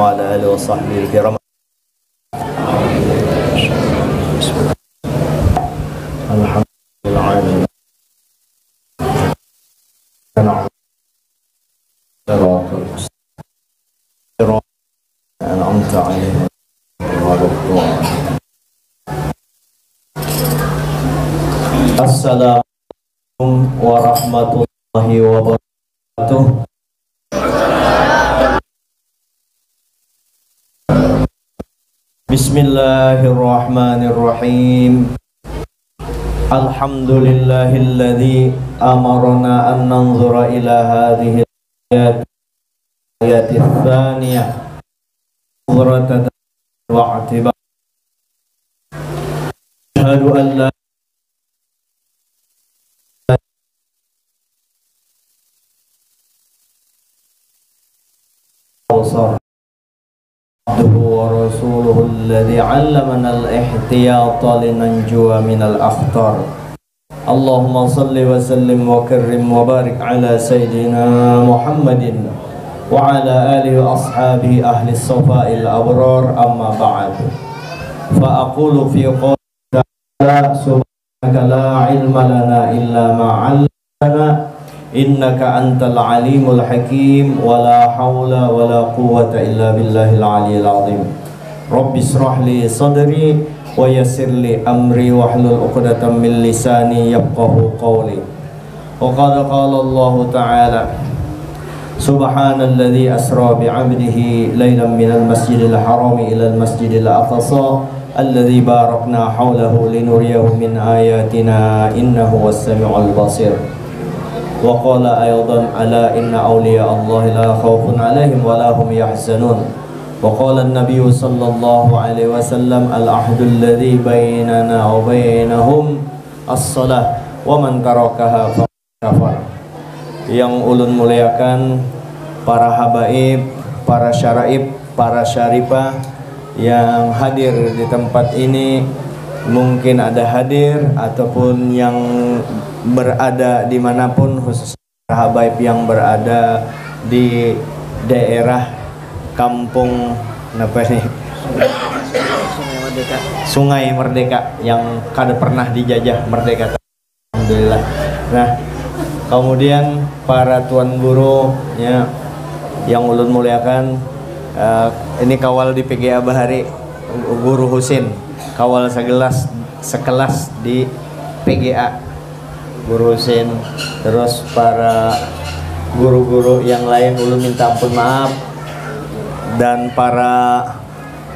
wa ala alihi wa sahbihi kiram. Alhamdulillah. أنعمت عليهم السلام عليكم ورحمة الله وبركاته. Bismillahirrahmanirrahim. Alhamdulillahilladzi amarna an nanzura ila hadhihi ayati tsaniyah nazratan wa i'tibar. Asyhadu an la wa rasuluhu alladhi 'allamana al-ihtiyata linanjuwa minal akhtar. Allahumma salli wa sallim wa karrim wa barik ala sayyidina Muhammadin wa ala alihi wa ashabihi ahli as-safa'il abrar, amma ba'd. Fa aqulu fi qawli ta'ala subhanaka la ilma lana illa ma 'allamtana innaka antal alimul hakim wa la hawla wa la quwwata illa billahil aliyyil azim. Rabbi israh li sadri wa yassir li amri wahlul 'uqdatam min lisani yafqahu qawli. Wa qad qala Allah ta'ala subhanalladzi asra bi 'abdihi laylan minal masjidil harami ilal masjidil aqsa alladzi barakna hawlahu linuriyahu min ayatina innahu was-sami'ul basir. Wa qala aydan ala inna awliya Allah la khawfun 'alaihim wa la hum yahzanun. Wa qala an-nabiy sallallahu alaihi wasallam al-ahdu alladhi bainana wa bainahum as-salah wa man tarakaha faqad kafar. Yang ulun muliakan para habaib, para syaraib, para syarifah yang hadir di tempat ini, mungkin ada hadir ataupun yang berada dimanapun, khususnya habaib yang berada di daerah kampung apa nih? Sungai Merdeka yang kada pernah dijajah merdeka. Alhamdulillah. Nah, kemudian para tuan guru ya yang ulun muliakan, ini kawal di PGA Bahari Guru Husin, kawal sekelas di PGA Guru Husin, terus para guru-guru yang lain ulun minta ampun maaf, dan para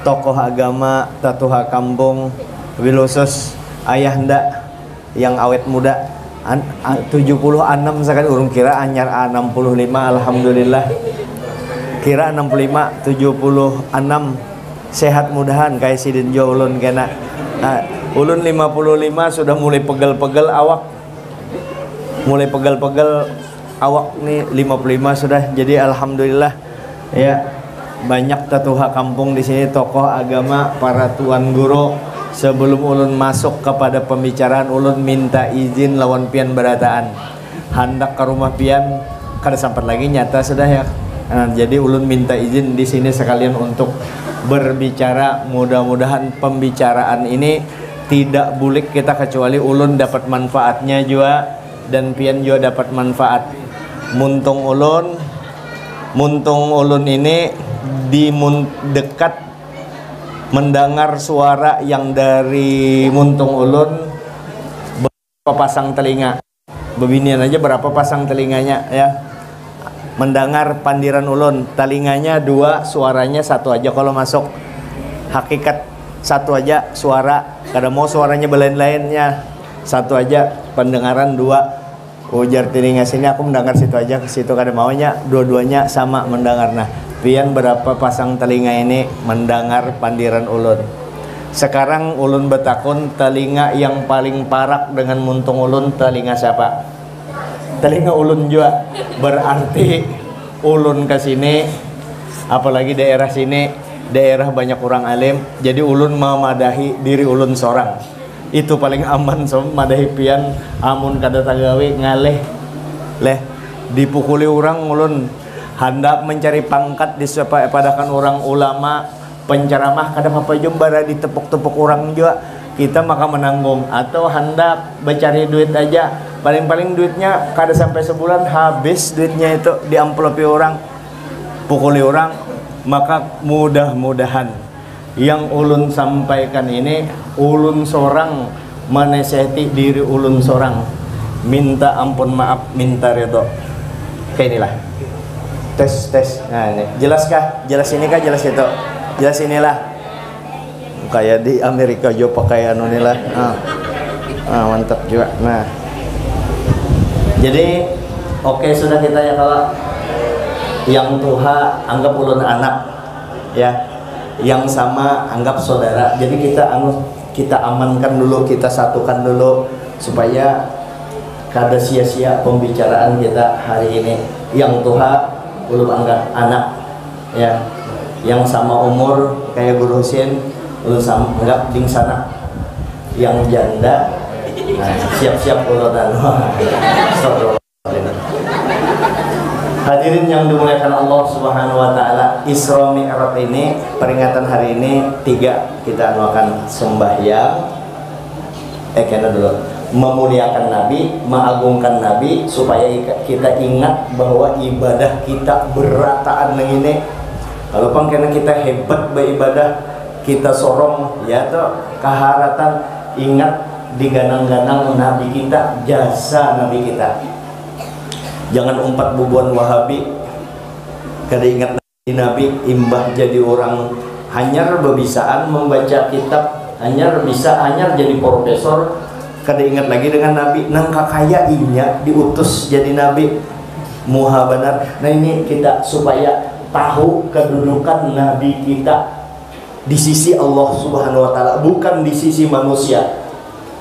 tokoh agama tatuha kampung wilusus ayahanda yang awet muda 76 sekali urung kira anyar 65. Alhamdulillah kira 65 76 sehat mudahan kayak sidin jo ulun kena. Ulun 55 sudah mulai pegel-pegel awak, mulai pegel-pegel awak nih 55 sudah. Jadi alhamdulillah ya, banyak tatuha kampung di sini, tokoh agama, para tuan guru. Sebelum ulun masuk kepada pembicaraan, ulun minta izin lawan pian berataan hendak ke rumah pian kada sempat lagi nyata sudah ya. Jadi ulun minta izin di sini sekalian untuk berbicara. Mudah-mudahan pembicaraan ini tidak bulik kita, kecuali ulun dapat manfaatnya juga dan pian juga dapat manfaat. Muntung ulun ini di dekat mendengar suara yang dari muntung ulun berapa pasang telinga, bebinian aja berapa pasang telinganya ya, mendengar pandiran ulun, telinganya 2, suaranya 1 aja kalau masuk. Hakikat 1 aja suara, kada mau suaranya belain-lainnya, 1 aja pendengaran. 2 ujar telinga sini aku mendengar situ aja, ke situ kada maunya, dua-duanya sama mendengar. Nah, pian berapa pasang telinga ini mendengar pandiran ulun. Sekarang ulun betakun, telinga yang paling parak dengan muntung ulun telinga siapa? Telinga ulun juga. Berarti ulun ke sini, apalagi daerah sini, daerah banyak orang alim, jadi ulun memadahi diri ulun seorang. Itu paling aman, so madahi pian amun kada tagawi ngaleh leh dipukuli orang ulun hendak mencari pangkat disepadakan orang ulama penceramah kada apa jumbara ditepuk-tepuk orang juga kita maka menanggung, atau hendak mencari duit aja paling-paling duitnya kada sampai sebulan habis duitnya itu di amplopi orang, pukuli orang. Maka mudah-mudahan yang ulun sampaikan ini ulun sorang menasihati diri ulun sorang, minta ampun maaf, minta ridho. Kayak inilah tes. Nah ini jelaskah? Jelas ini kah? Jelas itu? Jelas inilah. Kayak di Amerika juga pakai anu inilah. Mantap juga. Nah jadi oke, sudah kita ya, kalau yang tua anggap ulun anak ya, yang sama anggap saudara. Jadi kita amankan dulu, kita satukan dulu supaya kada sia-sia pembicaraan kita hari ini. Yang tua ulun anggap anak ya, yang sama umur kayak Guru Husin ulun anggap dingsana, yang janda nah, siap-siap urutan. Hadirin yang dimuliakan Allah Subhanahu wa taala, Isra Mi'raj ini peringatan hari ini 3 kita akan sembahyang kena dulu memuliakan Nabi, mengagungkan Nabi supaya kita ingat bahwa ibadah kita berataan dengan ini. Kalau karena kita hebat beribadah, kita sorong ya tuh keharatan, ingat diganang-ganang Nabi kita, jasa Nabi kita. Jangan umpat bubuan Wahabi kada ingat Nabi, imbah jadi orang hanyar bebisaan membaca kitab, hanyar jadi profesor, kada ingat lagi dengan Nabi. Nang kakaya inya diutus jadi Nabi muha benar. Nah ini kita supaya tahu kedudukan Nabi kita di sisi Allah Subhanahu wa taala, bukan di sisi manusia,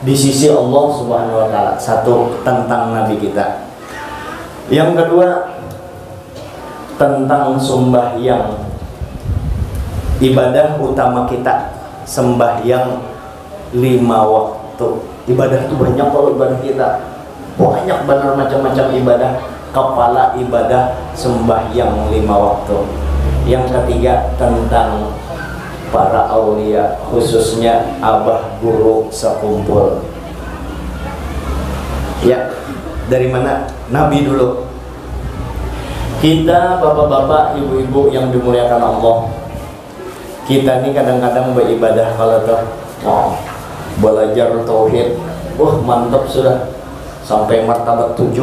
di sisi Allah Subhanahu wa taala. Satu tentang Nabi kita. Yang kedua tentang sembahyang, ibadah utama kita sembahyang 5 waktu. Ibadah itu banyak kalau ibadah kita, banyak benar macam-macam ibadah. Kepala ibadah sembahyang 5 waktu. Yang ketiga tentang para aulia, khususnya abah guru sekumpul. Ya, dari mana? Nabi dulu. Kita bapak-bapak, ibu-ibu yang dimuliakan Allah, kita ini kadang-kadang beribadah kalau tuh belajar tauhid, mantap sudah sampai martabat 7,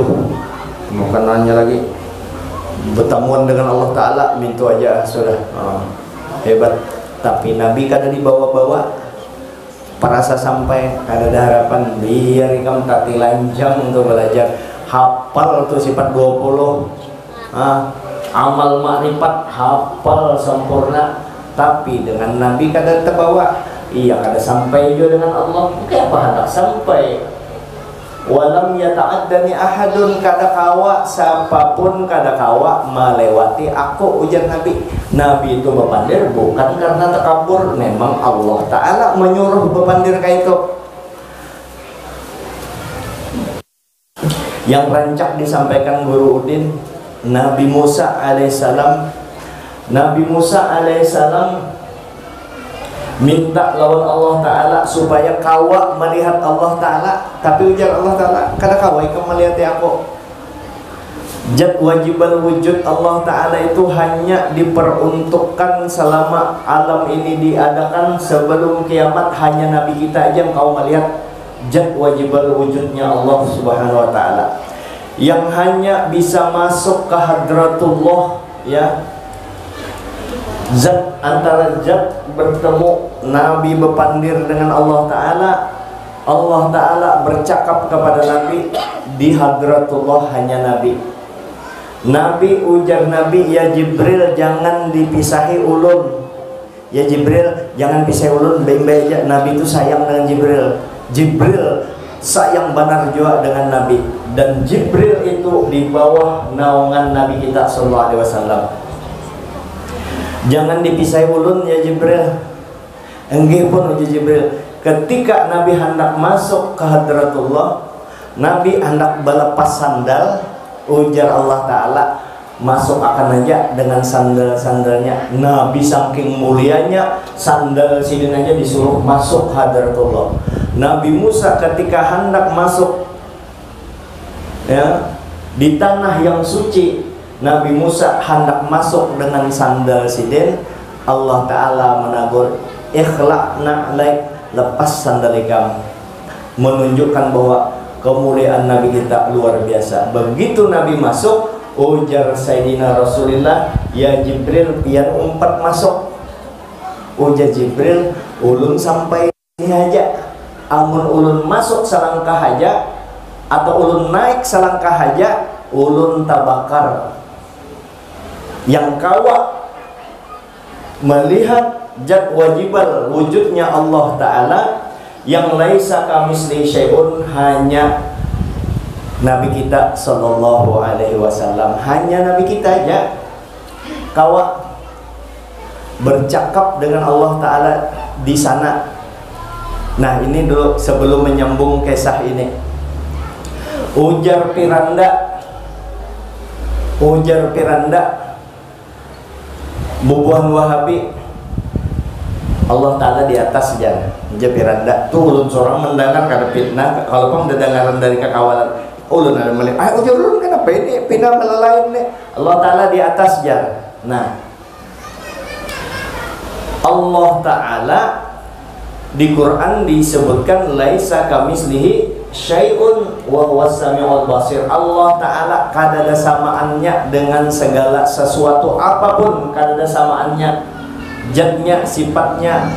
bukan nanya lagi bertemuan dengan Allah Ta'ala, minta aja sudah hebat. Tapi Nabi kadang dibawa-bawa perasa sampai kada ada harapan, biar ikam tati lanjang untuk belajar. Hafal tuh sifat 20, amal makrifat hafal sempurna. Tapi dengan Nabi kada terbawa, iya kada sampai juga dengan Allah. Kenapa hendak sampai? Walam yata'addani ahadun, kada kawa siapapun kada kawa melewati aku, ujar Nabi. Nabi itu bepandir bukan karena takabur, memang Allah Ta'ala menyuruh bepandir kayak itu. Yang rancak disampaikan Guru Udin, Nabi Musa alaihissalam. Nabi Musa alaihissalam minta lawan Allah Ta'ala supaya kawa melihat Allah Ta'ala, tapi ujar Allah Ta'ala, kada kawa ikam melihat aku. Jad wajibal wujud Allah Ta'ala itu hanya diperuntukkan selama alam ini diadakan, sebelum kiamat hanya Nabi kita aja yang kau melihat. Jad wajibal wujudnya Allah Subhanahu wa Ta'ala, yang hanya bisa masuk ke hadratullah ya. Zat, antara zat bertemu, Nabi berpandir dengan Allah Ta'ala, Allah Ta'ala bercakap kepada Nabi, di hadratullah hanya Nabi. Nabi, ujar Nabi, ya Jibril jangan dipisahi ulun, ya Jibril jangan pisahi ulun, baik-baik aja. Nabi itu sayang dengan Jibril, Jibril sayang benar juga dengan Nabi, dan Jibril itu di bawah naungan Nabi kita sallallahu alaihi wasallam. Jangan dipisahi ulun ya Jibril. Enggih pun uji Jibril. Ketika Nabi hendak masuk ke hadratullah, Nabi hendak belepas sandal, ujar Allah Ta'ala, masuk akan aja dengan sandal-sandalnya. Nabi saking mulianya, sandal sini aja disuruh masuk hadratullah. Nabi Musa ketika hendak masuk ya di tanah yang suci, Nabi Musa hendak masuk dengan sandal sidin, Allah Ta'ala menegur, ikhla'na alaik, lepas sandal kamu, menunjukkan bahwa kemuliaan Nabi kita luar biasa. Begitu Nabi masuk, ujar Sayyidina Rasulullah, ya Jibril pian umpat masuk. Ujar Jibril, ulun sampai ini aja, amun ulun masuk selangkah aja atau ulun naik selangkah aja, ulun tabakar. Yang kawa melihat jad wajibal wujudnya Allah Ta'ala yang laisa kamisli syai'un, hanya Nabi kita Sallallahu Alaihi Wasallam, hanya Nabi kita aja kawa bercakap dengan Allah Ta'ala di sana. Nah ini dulu sebelum menyambung kisah ini. Ujar Piranda Bubuhan Wahabi, Allah Ta'ala di atas saja. Piranda tuh ulun seorang mendengar kada fitnah, kalau pun mendengaran dari kekawalan ulun ada melihat, ujar ulun kenapa ini pindah melelain nih. Allah Ta'ala di atas saja. Nah Allah Ta'ala di Quran disebutkan laisa kamislihi syai'un wa huwas samiul basir. Allah Ta'ala kada ada samaannya dengan segala sesuatu apapun, kada ada samaannya, jadnya, sifatnya,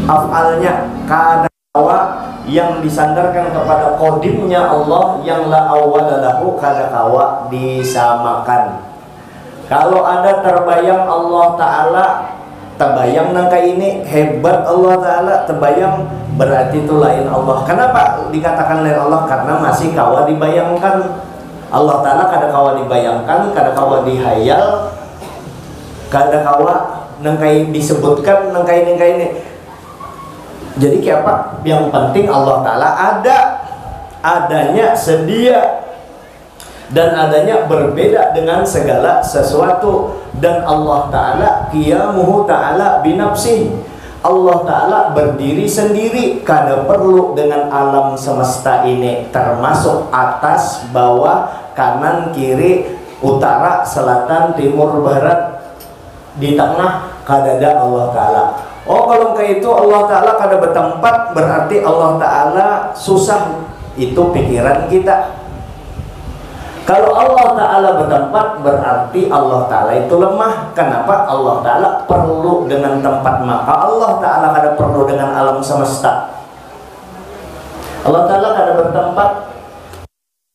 af'alnya, kada kawa yang disandarkan kepada qadimnya Allah yang la awwala lahu, kada kawa disamakan. Kalau ada terbayang Allah Ta'ala, terbayang nangka ini hebat Allah Ta'ala, terbayang berarti itu lain Allah. Kenapa dikatakan lain Allah? Karena masih kawa dibayangkan. Allah Ta'ala kada kawa dibayangkan, kada kawa dihayal, kada kawa nangka disebutkan nangka ini. Jadi kayak apa? Yang penting Allah Ta'ala ada, adanya sedia, dan adanya berbeda dengan segala sesuatu. Dan Allah Ta'ala qiyamuhu ta'ala binafsih, Allah Ta'ala berdiri sendiri, kada perlu dengan alam semesta ini, termasuk atas, bawah, kanan, kiri, utara, selatan, timur, barat, di tengah, kada ada Allah Ta'ala. Oh kalau kayak itu Allah Ta'ala kada bertempat, berarti Allah Ta'ala susah. Itu pikiran kita. Kalau Allah Ta'ala bertempat, berarti Allah Ta'ala itu lemah. Kenapa? Allah Ta'ala perlu dengan tempat, maka Allah Ta'ala kada perlu dengan alam semesta. Allah Ta'ala kada bertempat,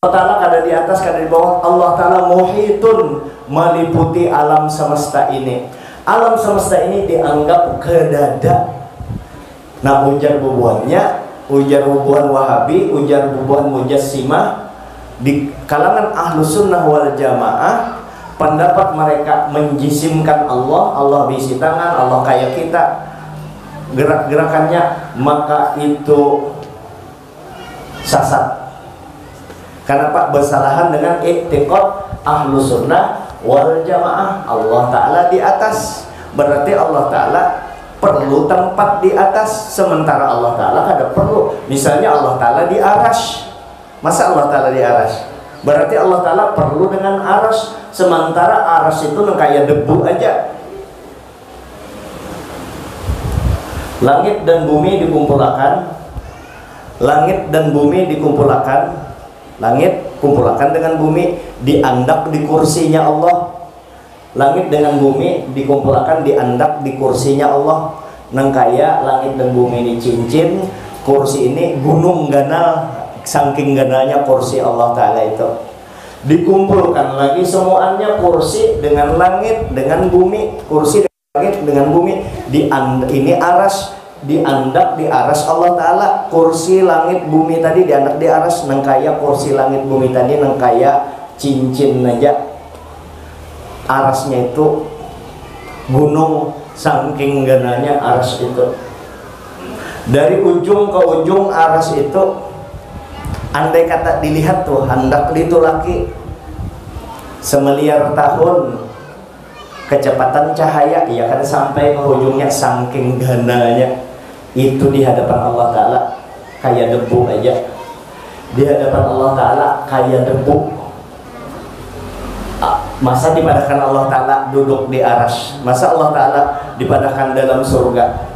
Allah Ta'ala kada di atas, kada di bawah. Allah Ta'ala muhitun, meliputi alam semesta ini. Alam semesta ini dianggap kedada. Nah ujar bubuhannya, ujar bubuhan Wahabi, ujar bubuhan Mujassimah, di kalangan Ahlus Sunnah wal Jamaah, pendapat mereka menjisimkan Allah, Allah bisi tangan, Allah kayak kita, gerak-gerakannya, maka itu sesat. Kenapa? Bersalahan dengan i'tiqad Ahlus Sunnah wal Jamaah. Allah Ta'ala di atas, berarti Allah Ta'ala perlu tempat di atas, sementara Allah Ta'ala kada perlu. Misalnya Allah Ta'ala di arasy, masa Allah Ta'ala di arasy? Berarti Allah Ta'ala perlu dengan arasy, sementara arasy itu kayak debu aja. Langit dan bumi dikumpulkan, langit dan bumi dikumpulkan, langit kumpulkan dengan bumi, diandak di kursinya Allah. Langit dengan bumi dikumpulkan, diandak di kursinya Allah. Nangkaya langit dan bumi ini cincin, kursi ini gunung ganal, saking ganalnya kursi Allah Ta'ala itu. Dikumpulkan lagi semuanya, kursi dengan langit dengan bumi, kursi dengan langit dengan bumi, ini aras, diandak di aras Allah Ta'ala. Kursi langit bumi tadi diandak di aras, nangkaya kursi langit bumi tadi nangkaya cincin aja. Arasnya itu gunung, saking gananya aras itu. Dari ujung ke ujung aras itu, andai kata dilihat tuh, hendak itu laki semiliar tahun kecepatan cahaya, ya kan, sampai ke ujungnya, saking gananya itu di hadapan Allah Ta'ala kayak debu aja. Di hadapan Allah Ta'ala kayak debu. Masa dipadahkan Allah Ta'ala duduk di arsy, masa Allah Ta'ala dipadahkan dalam surga.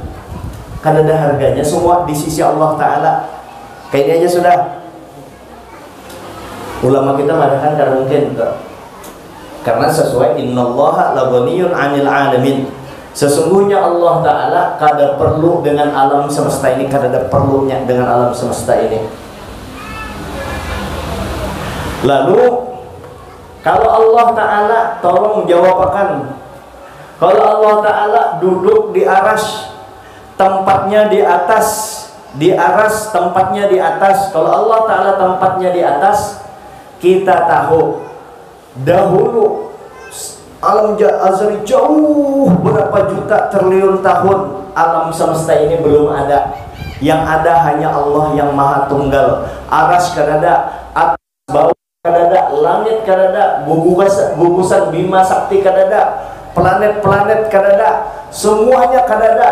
Kan ada harganya semua di sisi Allah Ta'ala. Kayaknya aja sudah. Ulama kita mengatakan karena mungkin, karena sesuai innallaha laghaniyun 'anil 'alamin. Sesungguhnya Allah Ta'ala kada perlu dengan alam semesta ini, kada ada perlunya dengan alam semesta ini. Lalu kalau Allah Ta'ala, tolong jawabakan, kalau Allah Ta'ala duduk di arsy, tempatnya di atas, di arsy tempatnya di atas. Kalau Allah Ta'ala tempatnya di atas, kita tahu dahulu alam azali jauh berapa juta triliun tahun alam semesta ini belum ada. Yang ada hanya Allah yang Maha Tunggal. Arsy kada ada, atas bawah kada ada, langit kada ada, gugusan Bima Sakti kada ada, planet-planet kada ada, semuanya kada ada,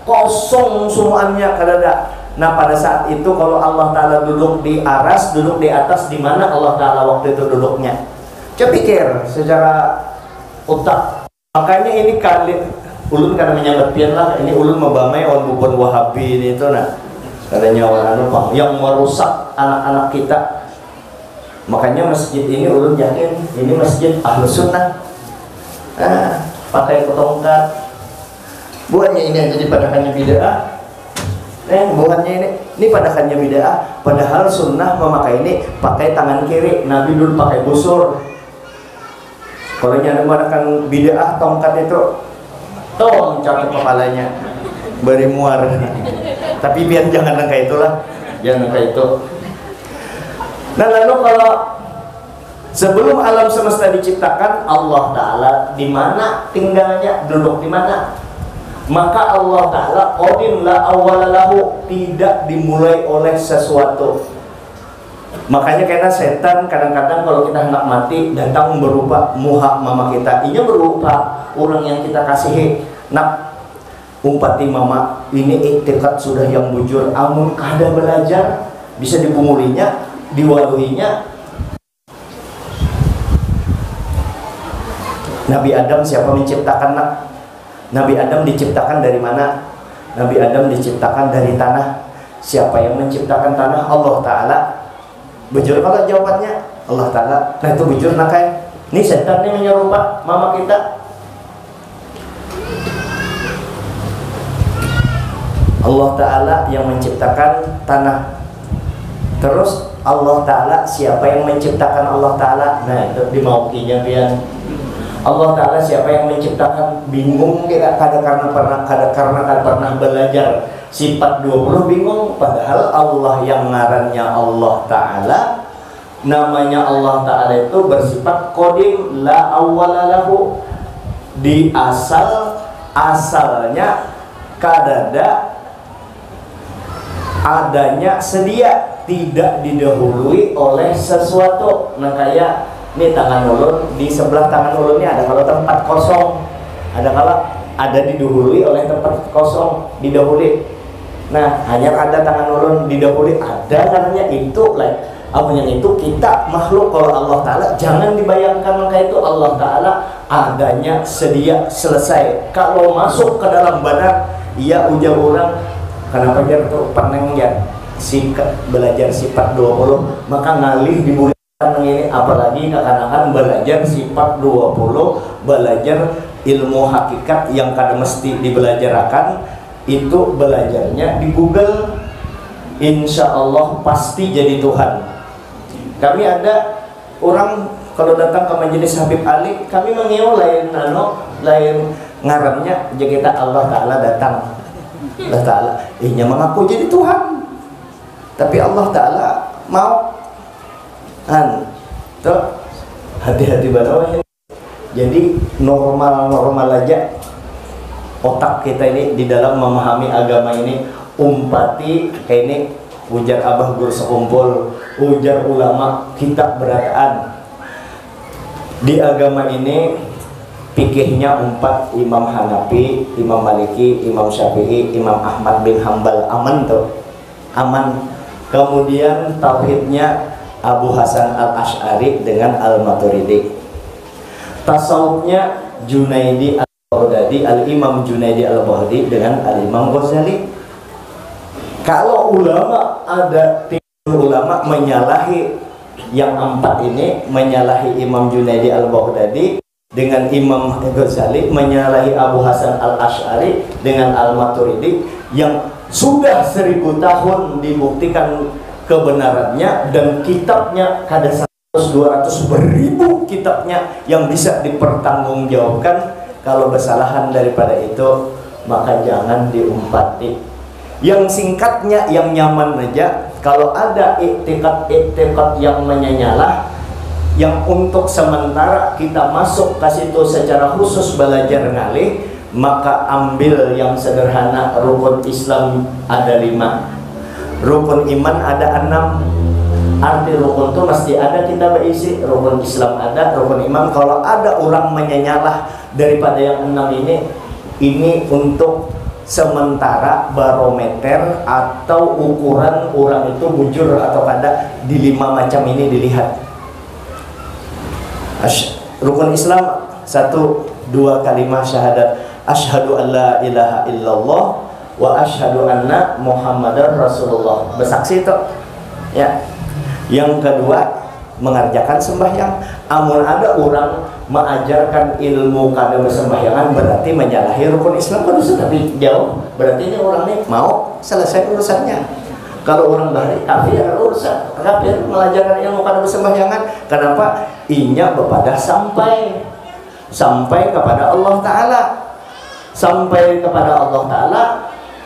kosong semuanya kada ada. Nah pada saat itu kalau Allah Ta'ala duduk di arsy, duduk di atas, di mana Allah Ta'ala waktu itu duduknya? Coba pikir secara otak. Makanya ini kali ulun karena menyambat pian lah, ini ulun membamai on bubun Wahabi ini itu, nah katanya orang yang merusak anak-anak kita. Makanya masjid ini ulun yakin ini masjid Ahlus Sunnah. Pakai tongkat, buahnya ini aja dipadakannya bid'ah. Buahnya ini padakannya bid'ah. Padahal sunnah memakai ini pakai tangan kiri. Nabi dulu pakai busur. Kalau yang menggunakan bid'ah tongkat itu, tong catat kepalanya, beri muar. Tapi biar jangan kayak itulah, jangan kayak itu. Nah lalu kalau sebelum alam semesta diciptakan, Allah Ta'ala di mana tinggalnya, duduk di mana? Maka Allah Ta'ala qadim la awwalalahu, tidak dimulai oleh sesuatu. Makanya karena setan kadang-kadang kalau kita hendak mati datang berupa muha mama kita, ini berupa orang yang kita kasihi. Nak umpati mama ini iktikat sudah yang bujur, amun kada belajar bisa dipungulinya, diwaluinya. Nabi Adam siapa menciptakan nak? Nabi Adam diciptakan dari mana? Nabi Adam diciptakan dari tanah. Siapa yang menciptakan tanah? Allah Ta'ala. Bujur kalau jawabannya Allah Ta'ala. Nah itu bujur nakai. Ini setan ini menyerupa mama kita. Allah Ta'ala yang menciptakan tanah. Terus Allah Ta'ala, siapa yang menciptakan Allah Ta'ala? Nah itu dimaukinya pian. Allah Ta'ala siapa yang menciptakan? Bingung kita karena pernah belajar sifat 20 bingung. Padahal Allah yang ngarannya Allah Ta'ala, namanya Allah Ta'ala itu bersifat qadim la awwalalahu. Di asalnya kadada, adanya sedia, tidak didahului oleh sesuatu. Nah kayak ini tangan ulun, di sebelah tangan ulun ini ada kalau tempat kosong, ada kalau ada didahului oleh tempat kosong, didahului. Nah hanya ada tangan ulun didahului, ada katanya itu like apa yang itu kita makhluk. Kalau Allah Ta'ala jangan dibayangkan maka itu Allah Ta'ala adanya sedia selesai. Kalau masuk ke dalam badan, ia ujar orang kenapa dia tuh peneng ya belajar sifat 20 maka ngalih dimurid ini, apalagi akan belajar sifat 20, belajar ilmu hakikat yang kadang mesti dibelajarakan. Itu belajarnya di Google, insya Allah pasti jadi Tuhan. Kami ada orang kalau datang ke majelis Habib Ali, kami mengiau lain ngarannya aja kita Allah Ta'ala datang. Allah Ta'ala ihnya mengaku jadi Tuhan, tapi Allah Ta'ala mau tuh hati-hati banget. Jadi normal aja otak kita ini di dalam memahami agama ini. Umpati kayak ini ujar abah guru sekumpul, ujar ulama kita berataan. Di agama ini fikihnya 4, Imam Hanafi, Imam Maliki, Imam Syafi'i, Imam Ahmad bin Hambal. Aman tuh, aman. Kemudian tauhidnya Abu Hasan al-Ash'ari dengan al-Maturidi. Tasawufnya Junaidi al-Baghdadi, al-Imam Junaidi al-Baghdadi dengan al-Imam Ghazali. Kalau ulama, ada 3 ulama menyalahi yang 4 ini, menyalahi Imam Junaidi al-Baghdadi dengan Imam Ghazali, menyalahi Abu Hasan al-Ash'ari dengan al-Maturidi, yang sudah 1000 tahun dibuktikan kebenarannya, dan kitabnya kada 100-200 beribu kitabnya yang bisa dipertanggungjawabkan. Kalau kesalahan daripada itu maka jangan diumpati. Yang singkatnya, yang nyaman aja, kalau ada iktikad yang menyenyalah, yang untuk sementara kita masuk ke situ secara khusus belajar ngalih, maka ambil yang sederhana. Rukun Islam ada 5, rukun iman ada 6. Arti rukun itu mesti ada, kita berisi rukun Islam ada, rukun iman. Kalau ada orang menyenyalah daripada yang 6 ini untuk sementara barometer atau ukuran orang itu bujur atau kada. Di 5 macam ini dilihat. Rukun Islam 1, 2 kalimat syahadat, asyhadu an la ilaha illallah wa asyhadu anna muhammadar rasulullah, bersaksi itu ya. Yang kedua, mengerjakan sembahyang. Amun ada orang mengajarkan ilmu kada bersembahyangan, berarti menyalahi rukun Islam. Kan tapi jauh, berarti ini orang ini mau selesai urusannya. Kalau orang dari kafir, urusan kafir mengajarkan ilmu kada bersembahyangan. Kenapa? Inya bepadah sampai kepada Allah Ta'ala. Sampai kepada Allah Ta'ala.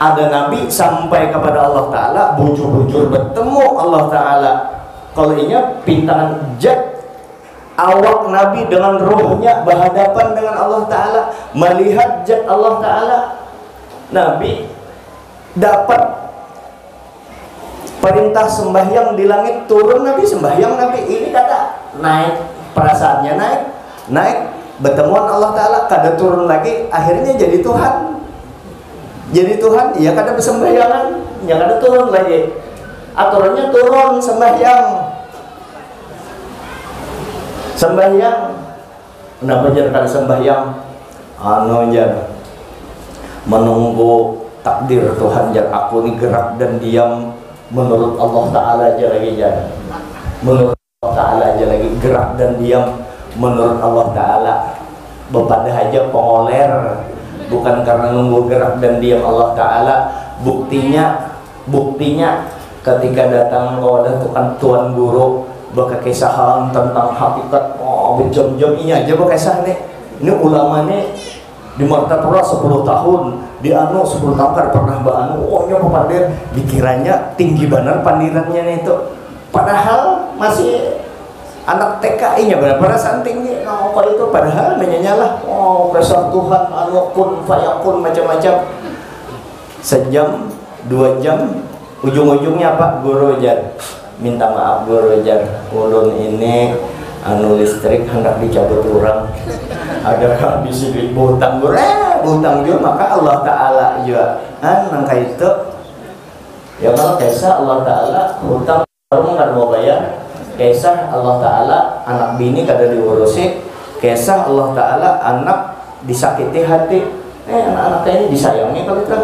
Ada Nabi sampai kepada Allah Ta'ala, bujur-bujur bertemu Allah Ta'ala. Kalau inya pintangan jet awak Nabi dengan ruhnya berhadapan dengan Allah Ta'ala, melihat jet Allah Ta'ala. Nabi dapat perintah sembahyang di langit, turun Nabi sembahyang. Nabi ini kata naik, perasaannya naik bertemuan Allah Ta'ala, kada turun lagi, akhirnya jadi Tuhan. Jadi Tuhan, ya kada bersembahyangan, ya kada turun lagi, aturannya turun sembahyang. Kenapa jangan kada sembahyang? Jar menunggu takdir Tuhan, jar aku ini gerak dan diam menurut Allah Ta'ala aja lagi, jar menurut Allah Ta'ala aja lagi, gerak dan diam menurut Allah Ta'ala. Bepada aja pengoler, bukan karena nunggu gerak dan diam Allah Ta'ala. Buktinya ketika datang kepada Tuan Guru berkesahan tentang hakikat, berjam-jam ini aja berkisah nih. Ini ulama nih di Martapura 10 tahun, di Anu 10 tahun kan pernah banu, nya pandir, dikiranya tinggi benar pandirannya nih itu. Padahal masih anak TKI nya berapa tinggi. Apa itu padahal menyanyalah, kesah Tuhan, anu kun fayakun macam-macam. Sejam, 2 jam, ujung-ujungnya apa? Guru jar, minta maaf Guru jar, ulun ini anu listrik hendak dicabut orang, ada habis duit butang butang juga, maka Allah Ta'ala juga nangka itu ya. Kalau kisah Allah Ta'ala hutang baru nggak mau bayar, kisah Allah Ta'ala anak bini kada diurusi, kisah Allah Ta'ala anak disakiti hati, anak-anaknya ini disayangi kalau itu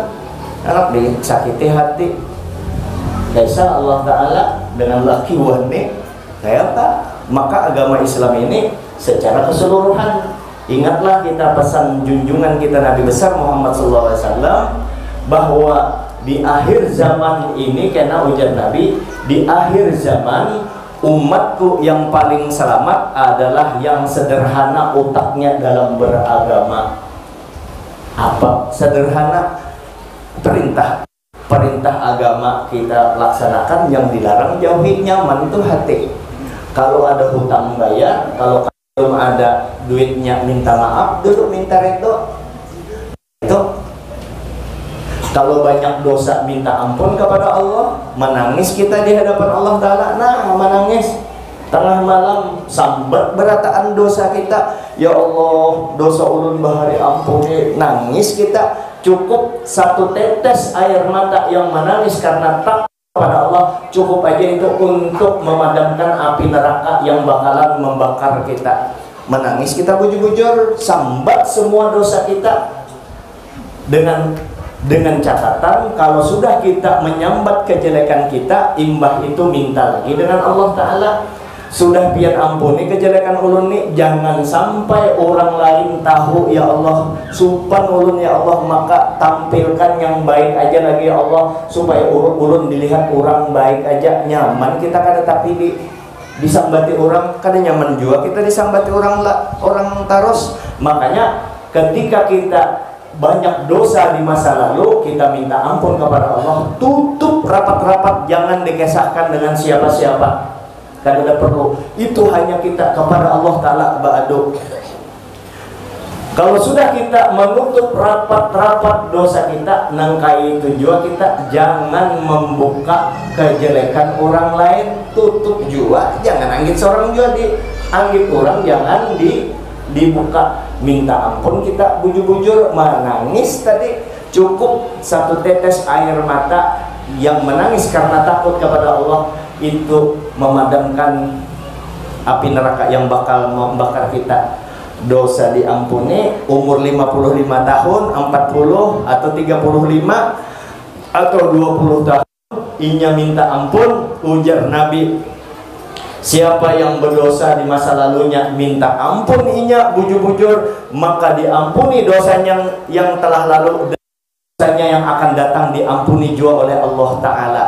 anak disakiti hati. Kisah Allah Ta'ala dengan laki wani kayak apa? Maka agama Islam ini secara keseluruhan, ingatlah kita pesan junjungan kita Nabi besar Muhammad SAW, bahwa di akhir zaman ini, karena ujar Nabi, di akhir zaman umatku yang paling selamat adalah yang sederhana otaknya dalam beragama. Apa sederhana? Perintah agama kita laksanakan, yang dilarang jauhi, nyaman itu hati. Kalau ada hutang bayar, kalau belum ada duitnya minta maaf dulu, minta redo. Itu kalau banyak dosa minta ampun kepada Allah, menangis kita di hadapan Allah Ta'ala. Nah, menangis Tengah malam sambat berataan dosa kita, ya Allah dosa ulun bahari ampuni, nangis kita. Cukup satu tetes air mata yang menangis karena takut kepada Allah, cukup aja itu untuk memadamkan api neraka yang bakalan membakar kita. Menangis kita bujur-bujur, sambat semua dosa kita, dengan catatan kalau sudah kita menyambat kejelekan kita, imbah itu minta lagi dengan Allah Ta'ala. Sudah pian ampuni kejelekan ulun nih, jangan sampai orang lain tahu ya Allah, supan ulun ya Allah, maka tampilkan yang baik aja lagi ya Allah, supaya ulun dilihat orang baik aja. Nyaman kita kada, tapi disambati orang kada nyaman juga kita disambati orang taros. Makanya ketika kita banyak dosa di masa lalu, kita minta ampun kepada Allah, tutup rapat-rapat, jangan dikesahkan dengan siapa-siapa. Kada perlu, itu hanya kita kepada Allah Ta'ala ba'adu. Kalau sudah kita menutup rapat-rapat dosa kita, nangkai itu juga kita jangan membuka kejelekan orang lain, tutup juga, jangan anggit seorang juga dianggit orang, jangan dibuka. Minta ampun kita bujur-bujur, menangis tadi cukup satu tetes air mata yang menangis karena takut kepada Allah, itu memadamkan api neraka yang bakal membakar kita. Dosa diampuni umur 55 tahun, 40 atau 35 atau 20 tahun, inya minta ampun. Ujar Nabi, siapa yang berdosa di masa lalunya minta ampun inya bujur-bujur, maka diampuni dosanya yang telah lalu, dosanya yang akan datang diampuni juga oleh Allah Ta'ala.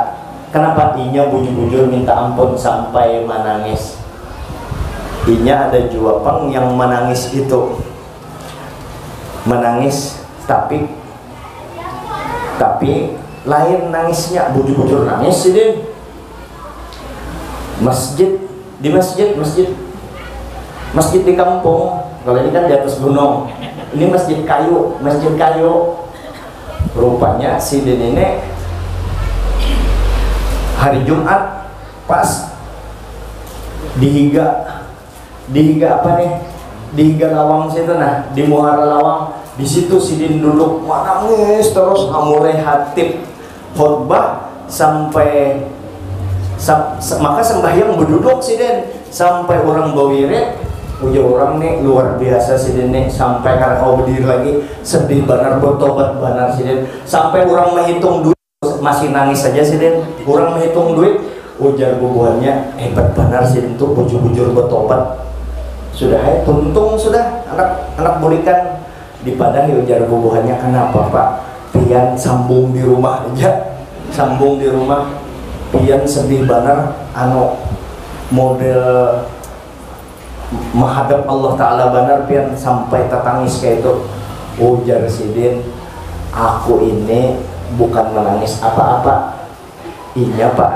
Kenapa inya bujur-bujur minta ampun sampai menangis? Inya ada juga pang yang menangis itu menangis tapi lain nangisnya, bujur-bujur nangis sih din. Masjid di kampung, kalau ini kan di atas gunung, ini masjid kayu. Rupanya si din ini hari Jumat pas dihiga apa nih, dihiga lawang situ, nah di muara lawang di situ si din duduk menangis terus, amure hatib khutbah sampai maka sembahyang berduduk si din sampai orang bawirit. Ujar orang nih luar biasa si din nih, sampai karena kau berdiri lagi sedih benar, bertobat benar si din, sampai orang menghitung duit masih nangis saja si din, orang menghitung duit. Ujar bubuhannya hebat benar si din tuh, bujur-bujur bertobat. Sudah tuntung sudah anak bolikan dipadahi. Ujar bubuhannya, kenapa Pak? Pian sambung di rumah aja, pian sedih benar, model menghadap Allah Ta'ala benar, pian sampai tetangis kayak itu. Ujar si din, aku ini bukan menangis apa-apa, inya Pak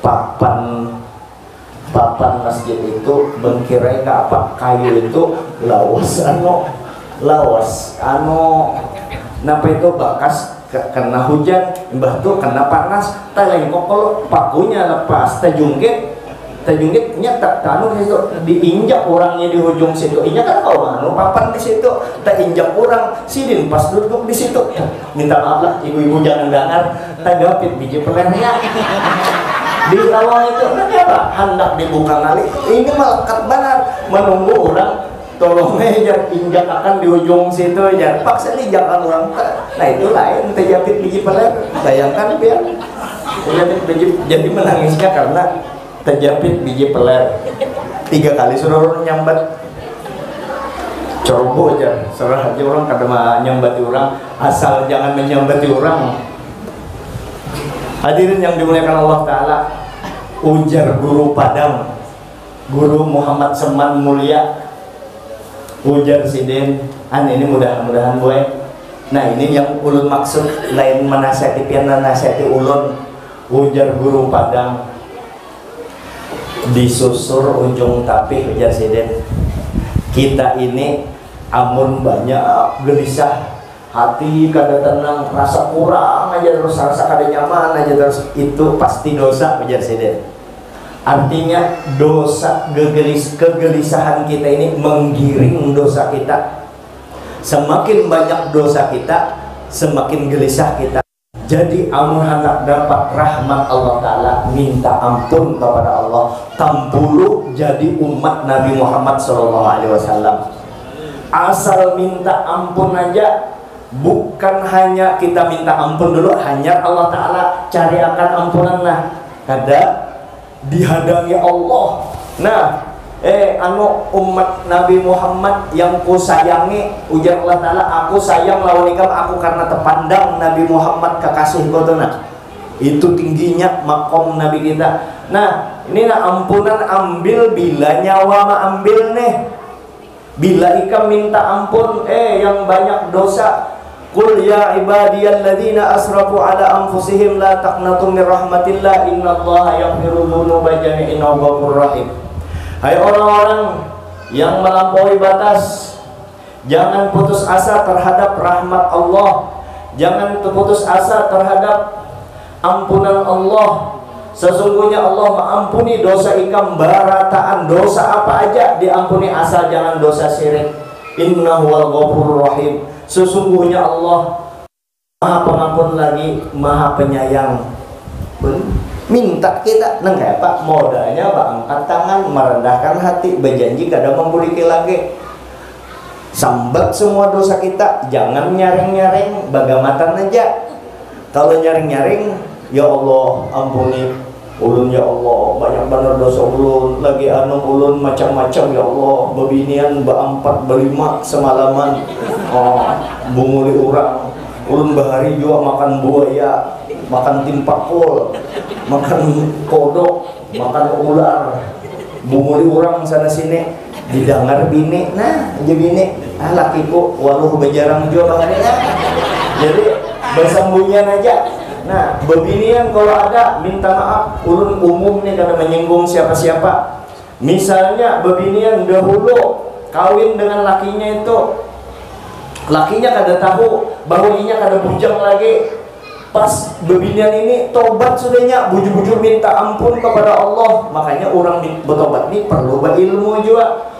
papan masjid itu bengkirai ke apa, kayu itu lawas napa itu bakas kena hujan, mbah tuh kena panas, taleng kok kalau pakunya lepas tajungkit nya tak tanu di situ, diinjak orangnya di ujung situ. Inya kan kau papan di situ, tak injak orang. Sidin pas duduk di situ, minta maaf lah ibu-ibu jangan dengar, tak gapit biji pelernya di lawang itu. Kenapa hendak dibuka kali, ini melekat banget menunggu orang tolong aja injak akan di ujung situ aja, paksa injakan orang. Nah itu lain terjepit biji peler, bayangkan biar jadi menangisnya karena terjepit biji peler. 3 kali suruh nyambat, coba aja serah aja orang kadang nyambati orang, asal jangan menyambati orang. Hadirin yang dimuliakan Allah Ta'ala, ujar guru Padang, Guru Muhammad Seman Mulia, ujar sidin ini mudah-mudahan gue. Nah ini yang ulun maksud, lain menasihati pian nasihati ulun. Ujar guru Padang, disusur ujung tapih. Ujar sidin, kita ini amun banyak gelisah hati, kada tenang, rasa kurang aja terus, rasa kada nyaman aja terus, itu pasti dosa. Ujar sidin, Artinya dosa, kegelisahan kita ini menggiring dosa kita. Semakin banyak dosa kita, semakin gelisah kita. Jadi amun hendak dapat rahmat Allah Ta'ala, minta ampun kepada Allah, tampulu jadi umat Nabi Muhammad SAW. Asal minta ampun aja, bukan hanya kita minta ampun dulu, hanya Allah Ta'ala cari akan ampunan. Nah, kada dihadangi Allah. Nah, umat Nabi Muhammad yang ku sayangi, ujar Allah Ta'ala, aku sayang lawan ikam aku karena terpandang Nabi Muhammad kekasih kotona. Itu tingginya makom Nabi kita. Nah, ini ampunan ambil bila nyawa ma ambil nih. Bila ikam minta ampun, yang banyak dosa, qul ya ibadiyalladzina asrafu ala anfusihim la taqnatu min rahmatillah innallaha yaghfiru dzunuba jami'an innahu ghafurur rahim. Hai orang-orang yang melampaui batas, jangan putus asa terhadap rahmat Allah, jangan putus asa terhadap ampunan Allah. Sesungguhnya Allah mengampuni dosa ikam barataan, dosa apa aja diampuni, asal jangan dosa syirik. Innahu ghafurur rahim. Sesungguhnya Allah Maha Pengampun lagi Maha Penyayang. Minta kita neng kayak Pak, modalnya angkat tangan, merendahkan hati, berjanji kada membuliki lagi. Sambat semua dosa kita, jangan nyaring-nyaring, bagamatan aja. Kalau nyaring-nyaring, ya Allah ampuni ulun ya Allah, banyak benar dosa ulun, lagi anu ulun macam-macam ya Allah, bebinian beempat berlima semalaman, bunguli orang, ulun bahari juga makan buaya, makan timpakul, makan kodok, makan ular, bunguli orang sana sini, didengar bini, nah aja bini, lakiku waluh bejarang juga bahannya, jadi bersembunyian aja. Nah, bebinian kalau ada minta maaf, ulun umum nih karena menyinggung siapa-siapa. Misalnya bebinian dahulu kawin dengan lakinya itu, lakinya kada tahu bahwa inya kada bujang lagi. Pas bebinian ini tobat sudahnya, bujur-bujur minta ampun kepada Allah. Makanya orang bertobat ini perlu berilmu juga.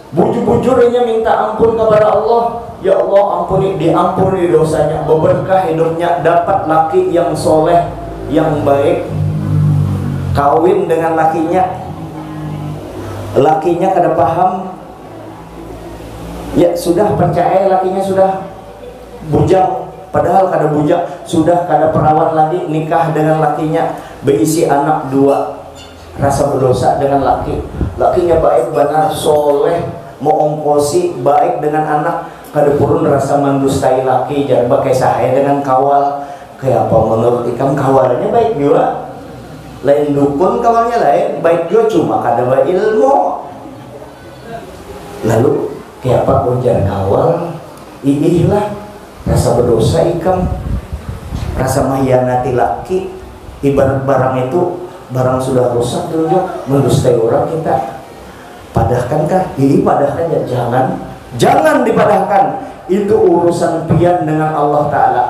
Bujur-bujurnya minta ampun kepada Allah, ya Allah ampuni, diampuni dosanya, berberkah hidupnya, dapat laki yang soleh, yang baik. Kawin dengan lakinya, lakinya kada paham, ya sudah percaya lakinya sudah bujang, padahal kada bujang, sudah kada perawan lagi, nikah dengan lakinya, berisi anak 2. Rasa berdosa dengan laki, lakinya baik benar soleh, mau ongkosi baik dengan anak, kada purun rasa mendustai laki, jangan pakai sahaya dengan kawal. Kayak apa menurut ikam kawalnya baik juga, lain dukun kawalnya lain baik juga, cuma kada ilmu. Lalu kayak apa ujar kawal, iilah rasa berdosa ikam, rasa mengkhianati laki. Ibarat barang itu, barang sudah rusak dulu, mendustai orang kita padahkankah? Ini padahkan ya, jangan dipadahkan. Itu urusan pian dengan Allah Ta'ala.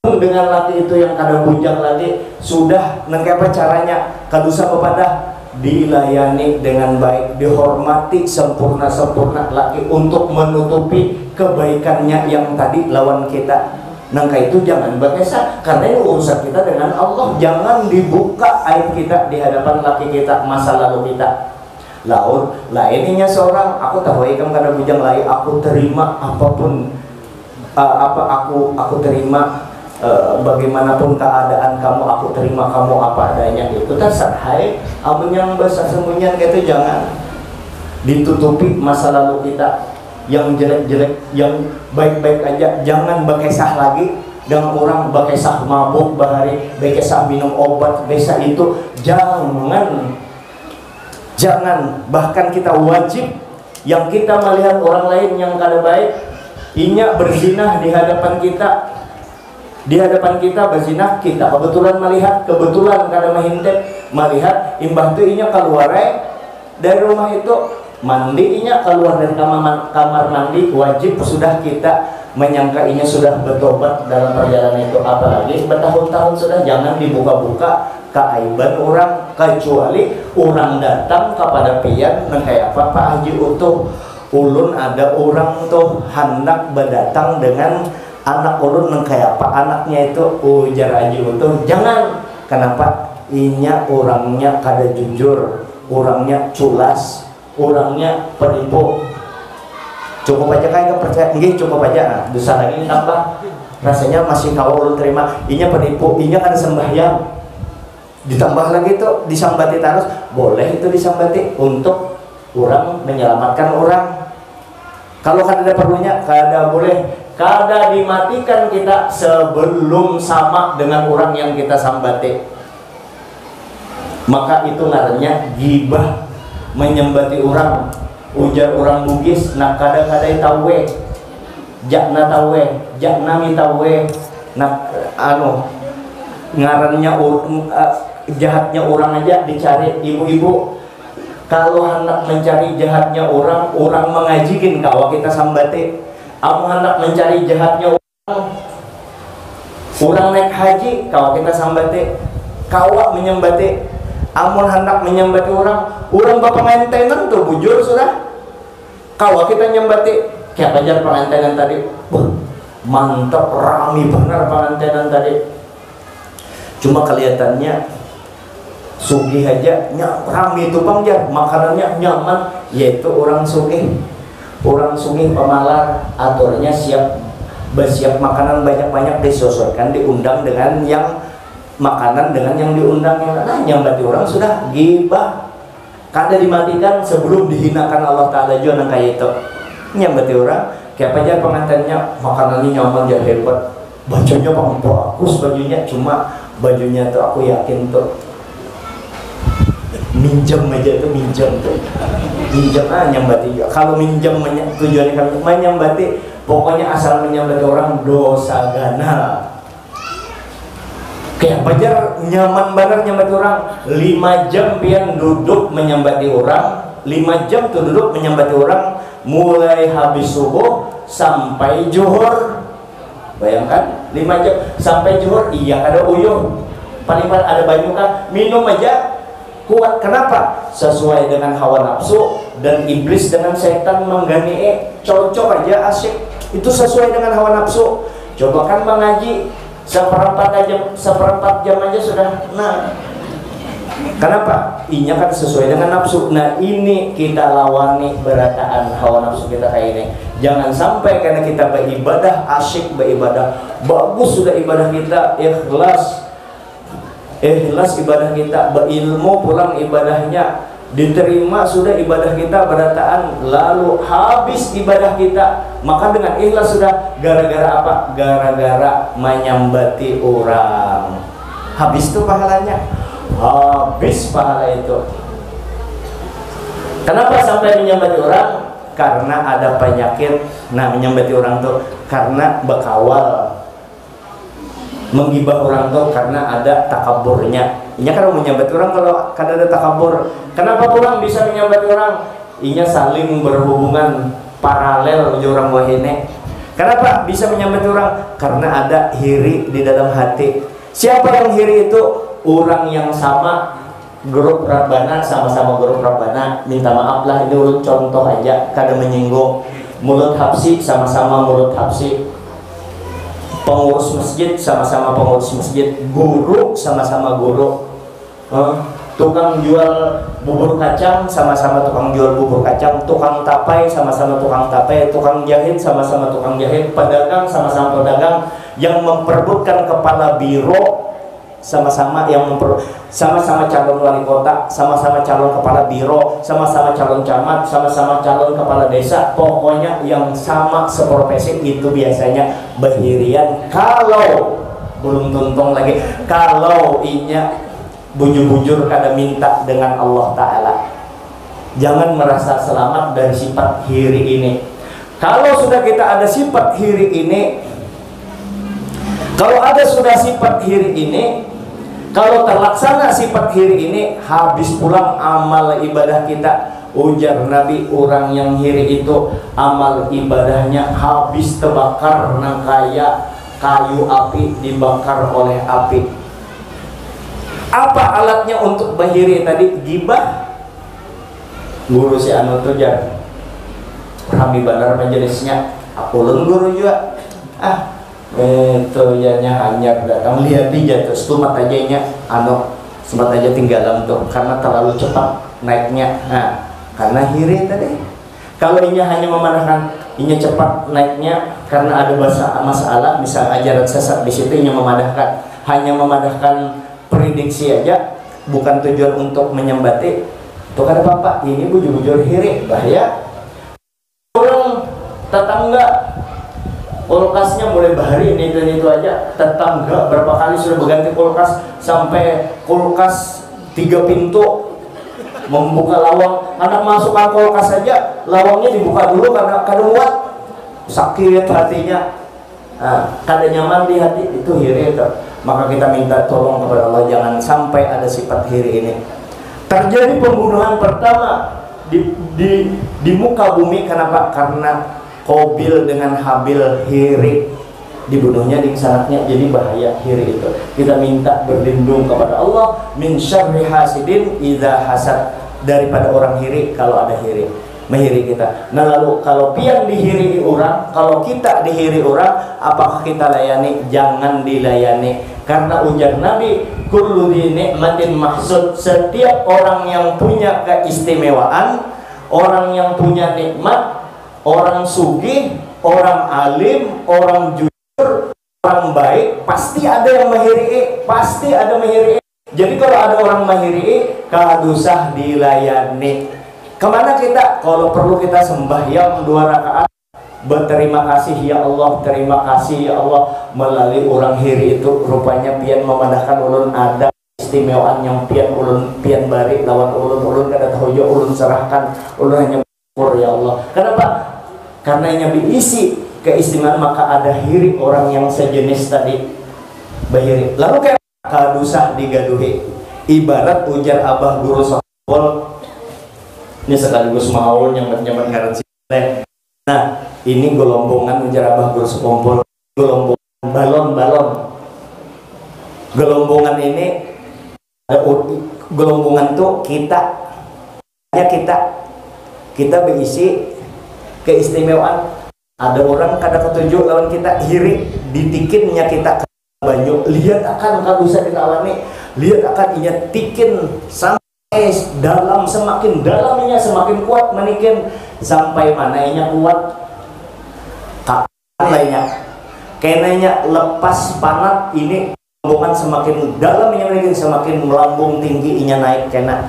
Dengan laki itu yang kada bujang lagi, sudah nengkepa caranya kadusa kepada dilayani dengan baik, dihormati sempurna-sempurna laki untuk menutupi kebaikannya yang tadi lawan kita. Nangka itu jangan berkesah, karena ini urusan kita dengan Allah. Jangan dibuka aib kita di hadapan laki kita, masa lalu kita. Laut lainnya seorang, aku tahu ikam karena bujang lain, aku terima apapun, aku terima, bagaimanapun keadaan kamu, aku terima kamu apa adanya gitu. Terserah, hai, amun yang besar sembunyian gitu, jangan ditutupi masa lalu kita. Yang jelek-jelek, yang baik-baik aja jangan berkisah lagi dengan orang, berkisah mabuk bahari, berkisah minum obat, berkisah itu jangan. Bahkan kita wajib, yang kita melihat orang lain yang kada baik, inya berzinah di hadapan kita, berzinah, kita kebetulan melihat, kebetulan kada mengintip melihat, imbah tu inya keluar dari rumah itu, mandi, inya keluar dari kamar mandi, wajib sudah kita menyangka ini sudah bertobat dalam perjalanan itu, apalagi bertahun-tahun sudah. Jangan dibuka-buka keaiban orang, kecuali orang datang kepada pian kayak apa, Pak Haji Utuh, ulun ada orang tuh hendak berdatang dengan anak ulun kayak apa, anaknya itu ujar Haji Utuh, jangan. Kenapa? Inya orangnya kada jujur, orangnya culas, orangnya penipu. Cukup aja kan percaya, nggih cukup aja. Nah, dosa lagi tambah, rasanya masih kau ulun terima. Inya penipu, inya kan sembahyang. Ditambah lagi tuh disambati terus, boleh itu disambati untuk orang menyelamatkan orang. Kalau kada ada perlunya, kada boleh, kada dimatikan kita sebelum sama dengan orang yang kita sambati. Maka itu ngarannya gibah, menyembati orang. Ujar orang Bugis, nak kada-kada tawe, jakna tawe, jakna mi tawe, nak ngarannya jahatnya orang aja dicari. Ibu-ibu kalau hendak mencari jahatnya orang, orang mengajikin kawa kita sambate. Kamu hendak mencari jahatnya orang naik haji, kawa kita sambate, kawa menyembate. Amun hendak menyembati orang bapak maintenance tuh bujur sudah. Kawa kita nyembati, kayak ajar pengantinan tadi, mantap, rami benar pengantinan tadi. Cuma kelihatannya sugih aja, rami itu bang ya, makanannya nyaman, yaitu orang sugih pemalar, aturnya bersiap makanan banyak-banyak, disesuaikan, diundang dengan yang makanan dengan yang diundang. Nah, nyambati orang sudah gibah, kada dimatikan sebelum dihinakan Allah Ta'ala juga nang kayak itu. Nyambati orang kayak aja pengantinnya, makanannya nyaman ya hebat, bajunya bang bagus, bajunya cuma bajunya tuh aku yakin tuh minjem aja tuh, minjem nyambati juga. Kalau minjem tujuannya kan menyambati, pokoknya asal menyambati orang dosa ganal. Kayak pajar nyaman banget nyambati orang. 5 jam pian duduk menyambati orang, 5 jam tuh duduk menyambati orang, mulai habis subuh sampai zuhur. Bayangkan 5 jam sampai zuhur. Iya ada uyuh, paling ada banyu kan, minum aja kuat. Kenapa? Sesuai dengan hawa nafsu dan iblis dengan setan menggani, cocok aja, asik. Itu sesuai dengan hawa nafsu. Coba kan mengaji seperempat jam aja sudah. Nah, kenapa? Inya kan sesuai dengan nafsu. Nah, ini kita lawani berataan hawa nafsu kita kayak ini. Jangan sampai karena kita beribadah, asyik beribadah, bagus sudah ibadah kita, ikhlas ibadah kita, berilmu pulang ibadahnya, diterima sudah ibadah kita berataan, lalu habis ibadah kita, maka dengan ikhlas sudah. Gara-gara apa? Gara-gara menyambati orang, habis tuh pahalanya, habis pahala itu. Kenapa sampai menyambati orang? Karena ada penyakit. Nah, menyambati orang tuh karena bekawal, menggibah orang tuh karena ada takaburnya. Inya kan menyambati orang kalau kada ada takabur. Kenapa orang bisa menyambati orang? Inya saling berhubungan paralel dengan orang wahine. Kenapa bisa menyambati orang? Karena ada hiri di dalam hati. Siapa yang hiri itu? Orang yang sama grup Rabbana, sama-sama grup Rabbana. Minta maaf lah, ini urut contoh aja, kada menyinggung. Mulut Habsi, sama-sama mulut Habsi. Pengurus masjid, sama-sama pengurus masjid. Guru, sama-sama guru. Tukang jual bubur kacang, sama-sama tukang jual bubur kacang. Tukang tapai, sama-sama tukang tapai. Tukang jahit, sama-sama tukang jahit. Pedagang, sama-sama pedagang. Yang memperebutkan kepala biro, sama-sama sama-sama calon wali kota, sama-sama calon kepala biro, sama-sama calon camat, sama-sama calon kepala desa. Pokoknya yang sama seprofesi itu biasanya berhirian. Kalau belum tuntung lagi, kalau inya bujur-bujur kada minta dengan Allah Ta'ala. Jangan merasa selamat dari sifat hiri ini. Kalau sudah kita ada sifat hiri ini, kalau ada sudah sifat hiri ini, kalau terlaksana sifat hiri ini, habis pulang amal ibadah kita. Ujar Nabi, orang yang hiri itu amal ibadahnya habis terbakar nang kaya kayu api dibakar oleh api. Apa alatnya untuk bahiri tadi? Gibah. Guru si anu tujar Rami Bandar majelisnya apulun guru juga. Itu ya hanya datang lihat dia tuh setumat aja nya anu semat aja tinggalan tuh karena terlalu cepat naiknya. Karena hiri tadi. Kalau inya hanya memandangkan inya cepat naiknya karena ada masalah, misal ajaran sesat di situ, inya memadahkan, hanya memadahkan prediksi aja, bukan tujuan untuk menyembati. Tuh kata bapak, ini bujur-bujur hiri, bahaya. Orang tetangga kulkasnya mulai bahari ini dan itu aja, tetangga berapa kali sudah berganti kulkas, sampai kulkas 3 pintu membuka lawang, anak masukkan kulkas saja lawangnya dibuka dulu karena kada muat, sakit hatinya, kada nyaman di hati, itu hiri itu. Maka kita minta tolong kepada Allah jangan sampai ada sifat hiri ini. Terjadi pembunuhan pertama di muka bumi. Kenapa? Karena Qabil dengan Habil hiri, dibunuhnya di sanaknya, jadi bahaya hiri itu. Kita minta berlindung kepada Allah min syarri hasidin idza hasad, daripada orang hiri kalau ada hiri menghiri kita. Nah lalu kalau pian dihiri orang, kalau kita dihiri orang, apakah kita layani? Jangan dilayani, karena ujar Nabi kullu dzi ni'matin mahsud, setiap orang yang punya keistimewaan, orang yang punya nikmat, orang sugih, orang alim, orang jujur, orang baik, pasti ada yang menghiri, pasti ada menghiri. Jadi kalau ada orang menghiri, kadusah dilayani. Kemana kita? Kalau perlu kita sembahyang 2 rakaat, berterima kasih ya Allah, terima kasih ya Allah, melalui orang hiri itu rupanya pian memandahkan ulun ada istimewaan yang pian ulun pian bari lawan ulun kada tahu jo ulun serahkan, ulun hanya bersyukur ya Allah. Kenapa? Karena yang diisi keistimewaan, maka ada hiri orang yang sejenis tadi bahiri. Lalu kayak kadusah digaduhi, ibarat ujar abah guru sohol ini sekaligus maul yang nyaman garansi. Nah ini gelombongan ujar abah guru sekompol, gelombongan balon-balon. Gelombongan ini ada gelombongan tuh kita berisi keistimewaan. Ada orang kada ketujuh lawan kita hiri, ditikinnya kita banyak, lihat akan kalau bisa dilawani, lihat akan inya tikin sampai dalam, semakin dalamnya semakin kuat menikin, sampai mana inya kuat tak lainnya kenanya lepas panat ini rombongan semakin dalam inya menikin, semakin melambung tinggi inya naik kena.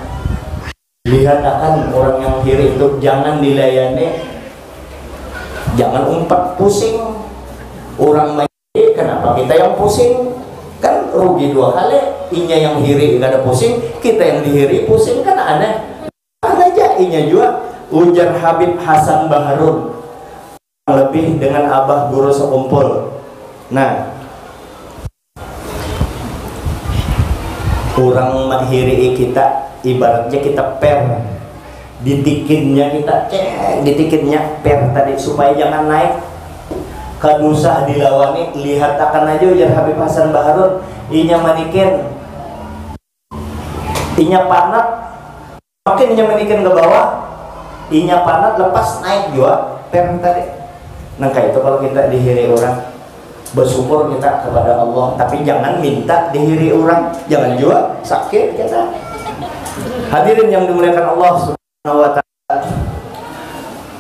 Lihat akan orang yang hiri itu jangan dilayani, jangan umpat pusing orang. Kenapa kita yang pusing? Kan rugi 2 kali. Inya yang hiri gak ada pusing, kita yang dihiri pusing, kan aneh. Kan aja inya juga. Ujar Habib Hasan Baharun lebih dengan abah guru sekumpul. Nah, orang menghiri kita ibaratnya kita per, ditikinnya kita ditikinnya per tadi supaya jangan naik. Kadusah dilawani, lihat akan aja ujar Habib Hasan Baharun, inya manikin, inya panat, makin inya manikin ke bawah, inya panat lepas naik juga per tadi. Nah kayak itu kalau kita dihiri orang, bersyukur kita kepada Allah, tapi jangan minta dihiri orang, jangan juga sakit kita. Hadirin yang dimuliakan Allah Subhanahu wa ta'ala.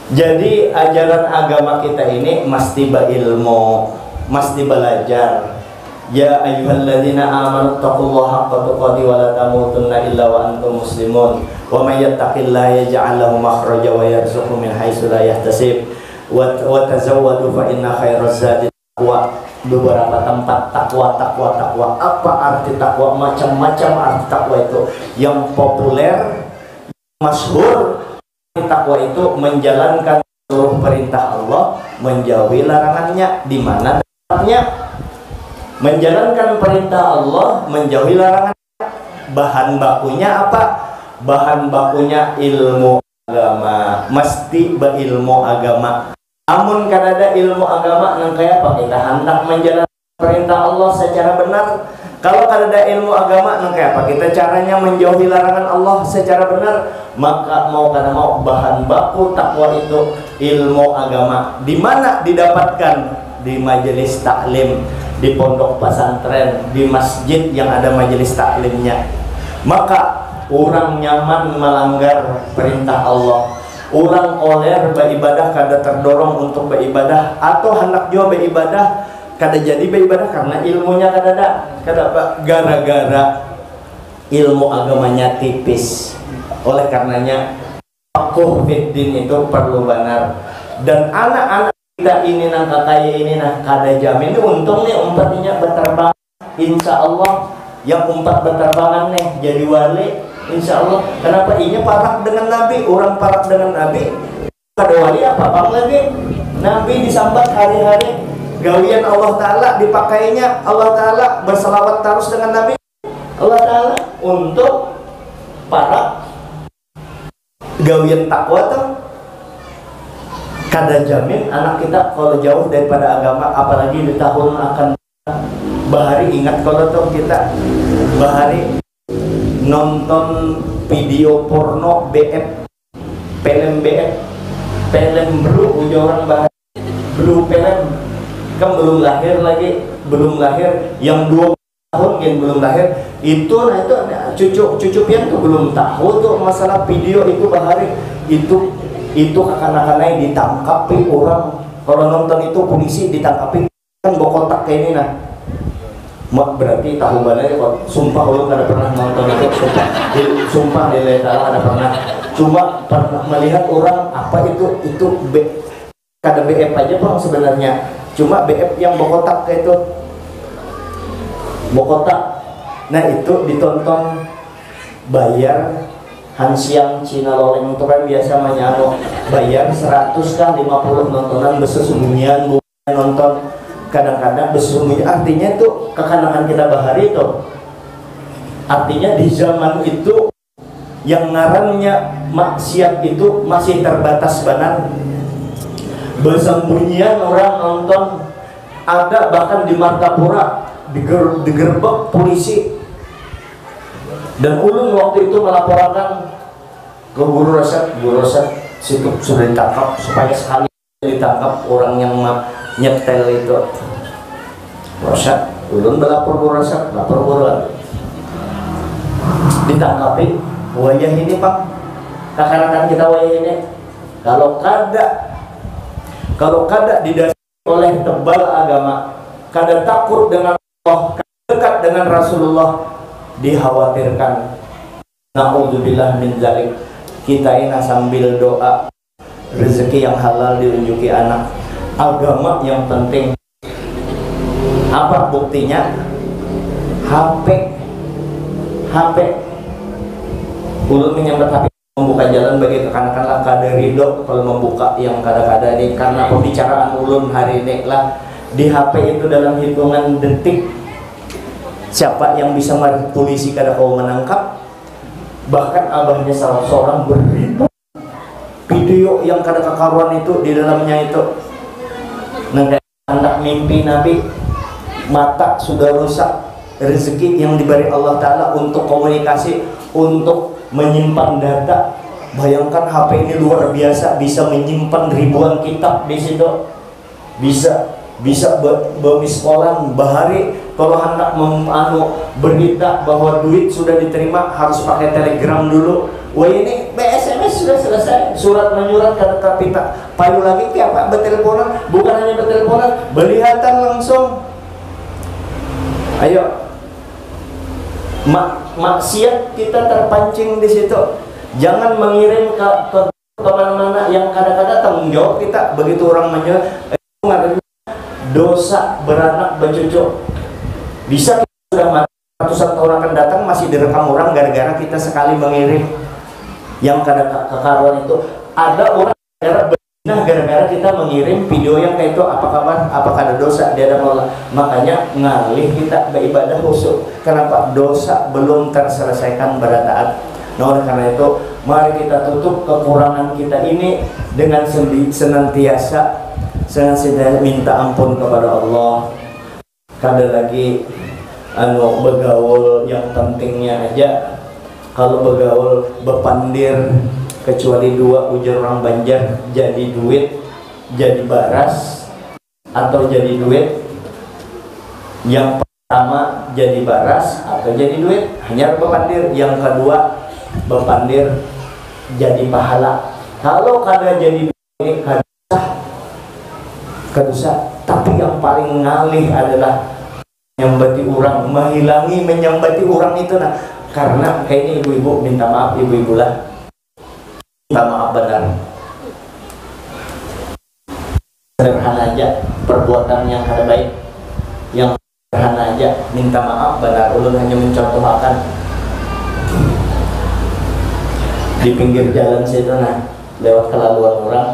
Jadi ajaran agama kita ini mesti berilmu, mesti belajar. Ya ayyuhalladzina amanu taqullaha haqqa tuqatih wa la tamutunna illa wa antum muslimun. Wa may yattaqillaha yaj'al lahu makhraja wa yarzuqhu min haitsu la yahtasib. Wa tazawwadu fa inna khairaz zadi taqwa. Beberapa tempat takwa. Apa arti takwa? Macam-macam arti takwa itu. Yang populer, masyhur, takwa itu menjalankan seluruh perintah Allah, menjauhi larangannya. Di mana tempatnya? Menjalankan perintah Allah, menjauhi larangannya. Bahan bakunya apa? Bahan bakunya ilmu agama mesti berilmu agama. Amun kadada ilmu agama nang kaya apa kita hendak menjalankan perintah Allah secara benar. Kalau kadada ilmu agama nang kaya apa kita caranya menjauhi larangan Allah secara benar. Maka mau kada mau bahan baku takwa itu ilmu agama. Di mana didapatkan? Di majelis taklim, di pondok pesantren, di masjid yang ada majelis taklimnya. Maka orang nyaman melanggar perintah Allah, orang oler beribadah kada terdorong untuk beribadah, atau hendak juga beribadah kada jadi beribadah karena ilmunya kada ada, gara-gara ilmu agamanya tipis. Oleh karenanya faqih fiddin itu perlu benar. Dan anak-anak kita ini nang kakaya ini nah kada jamin untung nih umpatnya berterbang, insya Allah yang umpat berterbangan nih jadi wali. Insya Allah. Kenapa? Ini parak dengan Nabi. Orang parak dengan Nabi kada wali apa bang lagi. Nabi disambat hari-hari. Gawian Allah Ta'ala dipakainya. Allah Ta'ala berselawat terus dengan Nabi Allah Ta'ala untuk parak. Gawian takwa tuh kada jamin anak kita kalau jauh daripada agama. Apalagi di tahun akan bahari. Ingat kalau tuh kita bahari nonton video porno BF, film BF, film blue, ujar orang bahas blue film, kan belum lahir lagi, belum lahir, yang 2 tahun yang belum lahir, itu nah itu cucu pian tuh belum tahu tuh masalah video itu bahari, itu kanak-kanaknya ditangkapi orang, kalau nonton itu polisi ditangkapi kan bokotak kayak ini nah. Mak berarti tahu banget kok. Sumpah lu kada pernah nonton itu. Sumpah di Letala kada pernah. Cuma pernah melihat orang apa itu kada BF aja bang sebenarnya. Cuma BF yang bokotak kayak itu. Bokotak. Nah itu ditonton bayar Hansiang Cina Loleng itu kan biasa menyano bayar 100 kah 50 nontonan bersesembunyian nonton. Kadang-kadang bersembunyi, artinya itu kekanakan kita bahari itu. Artinya di zaman itu yang ngarannya maksiat itu masih terbatas benar. Bersembunyian orang nonton, ada bahkan di Martapura digerebek polisi. Dan ulun waktu itu melaporkan ke Guru Rasad situ sudah ditangkap, supaya sekali ditangkap orang yang nyetel itu Rosak, ulun melapor Guru Rasad, lapor Guru ditangkapi. Wayah ini pak, kakanakan kita wayah ini kalau kada didasari oleh tebal agama, kada takut dengan Allah, dekat dengan Rasulullah, dikhawatirkan naudzubillah min zalik. Kita ini sambil doa rezeki yang halal diunjuki anak, agama yang penting. Apa buktinya? HP ulun menyambat HP membuka jalan bagi kekanakan kada ridho kalau membuka yang kada-kada ini, karena pembicaraan ulun hari ini lah di HP itu dalam hitungan detik siapa yang bisa polisi kada kau menangkap. Bahkan abahnya salah seorang beribu video yang kada kekaruan itu di dalamnya itu. Hendak mimpi Nabi, mata sudah rusak, rezeki yang diberi Allah Ta'ala untuk komunikasi, untuk menyimpan data. Bayangkan HP ini luar biasa, bisa menyimpan ribuan kitab di situ, bisa bermiskolan bahari. Kalau hendak berita bahwa duit sudah diterima harus pakai telegram dulu. Wah ini SMS sudah selesai, surat menyurat kata kapita. Payu lagi ke apa? Berteleponan, bukan hanya berteleponan, berlihatan langsung. Ayo, maksiat kita terpancing di situ. Jangan mengirim ke mana-mana yang kadang-kadang tanggung jawab kita. Begitu orang menyurat, dosa beranak bercucu. Bisa sudah mati, ratusan tahun akan datang masih direkam orang gara-gara kita sekali mengirim yang kada kekaruan itu. Ada orang gara-gara kita mengirim video yang kayak itu. Apa kabar? Apakah ada dosa? Dia ada Allah. Makanya ngalih kita beribadah khusyuk. Kenapa? Dosa belum terselesaikan pada taat. Nah, oleh karena itu mari kita tutup kekurangan kita ini dengan senantiasa minta ampun kepada Allah. Kada lagi begaul yang pentingnya aja. Kalau begaul bepandir, kecuali dua ujar orang Banjar, jadi duit, jadi baras, atau jadi duit. Yang pertama jadi baras atau jadi duit, hanya bepandir. Yang kedua bepandir jadi pahala. Kalau kada jadi duit, kada usah. Tapi yang paling ngalih adalah menyambati orang, menghilangi menyambati orang itu. Nah, karena kayaknya ibu-ibu minta maaf, ibu-ibu lah minta maaf benar. Sederhana aja perbuatan yang kada baik, yang sederhana aja minta maaf benar. Ulun hanya mencontohkan di pinggir jalan situ, nah lewat kelaluan orang,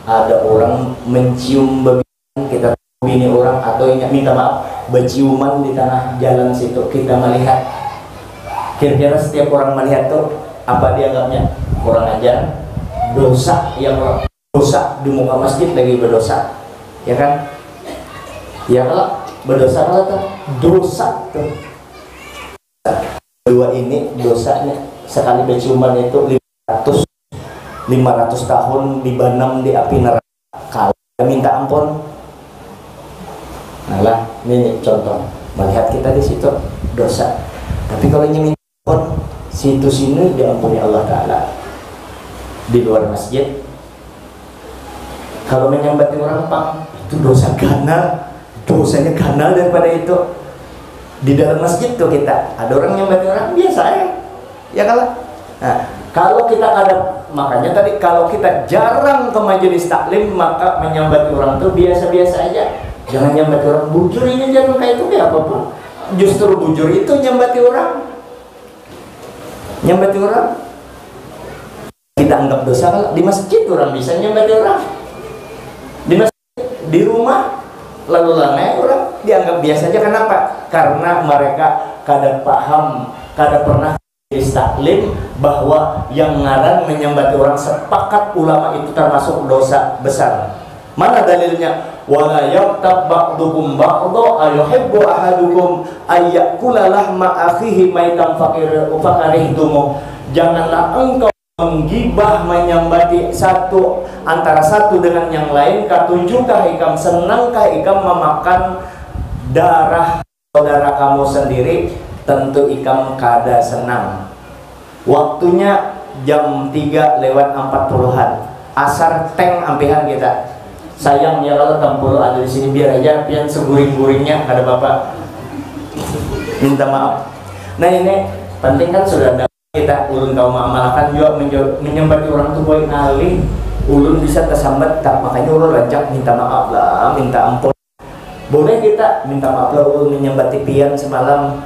ada orang mencium begitu, kita bini orang atau yang minta maaf berciuman di tengah jalan situ, kita melihat. Kira-kira setiap orang melihat tuh apa dianggapnya? Kurang ajar, dosa, yang dosa di muka masjid lagi berdosa, ya kan? Ya kalau berdosa kalau tuh dosa tuh. Dua ini dosanya sekali berciuman itu 500 tahun dibanam di api neraka. Kalau minta ampun, nah lah ini contoh melihat kita di situ dosa. Tapi kalau minta ampun, situ sini diampuni Allah Ta'ala. Di luar masjid, kalau menyambati orang pang, itu dosa ganal, dosanya ganal daripada itu. Di dalam masjid tuh kita ada orang nyambati orang biasa ya kalah. Nah, kalau kita ada, makanya tadi kalau kita jarang ke majelis taklim, maka menyambati orang tuh biasa-biasa aja. Jangan nyambati orang bujur, ini jangan kayak itu kayak apapun. Justru bujur itu nyambati orang. Nyambati orang kita anggap dosa. Kalau di masjid orang bisa nyambati orang, di masjid, di rumah lalu langai orang dianggap biasa aja. Kenapa? Karena mereka kada paham, kada pernah istaklim bahwa yang ngaran menyambati orang, sepakat ulama itu termasuk dosa besar. Mana dalilnya? Wala yaqtab ba'dukum ba'dha ayuhibbu ahadukum ayyakula lahma akhihi maitan fakarihtum. Janganlah engkau menggibah menyambati satu antara satu dengan yang lain. Katujukah ikam, senangkah ikam memakan darah saudara kamu sendiri? Tentu ikam kada senang. Waktunya jam 3 lewat 40-an, asar teng ampihan kita. Sayang ya kalau tampul ada di sini, biar aja pian seguring-guringnya ada bapak. Minta maaf. Nah ini penting kan, sudah ada kita ulun kaum amalkan juga menyambati orang tuh poin alih. Ulun bisa tersambat tak, makanya ulun rajak minta maaf lah, minta ampun. Boleh kita minta maaf lah ulun menyambati pian semalam.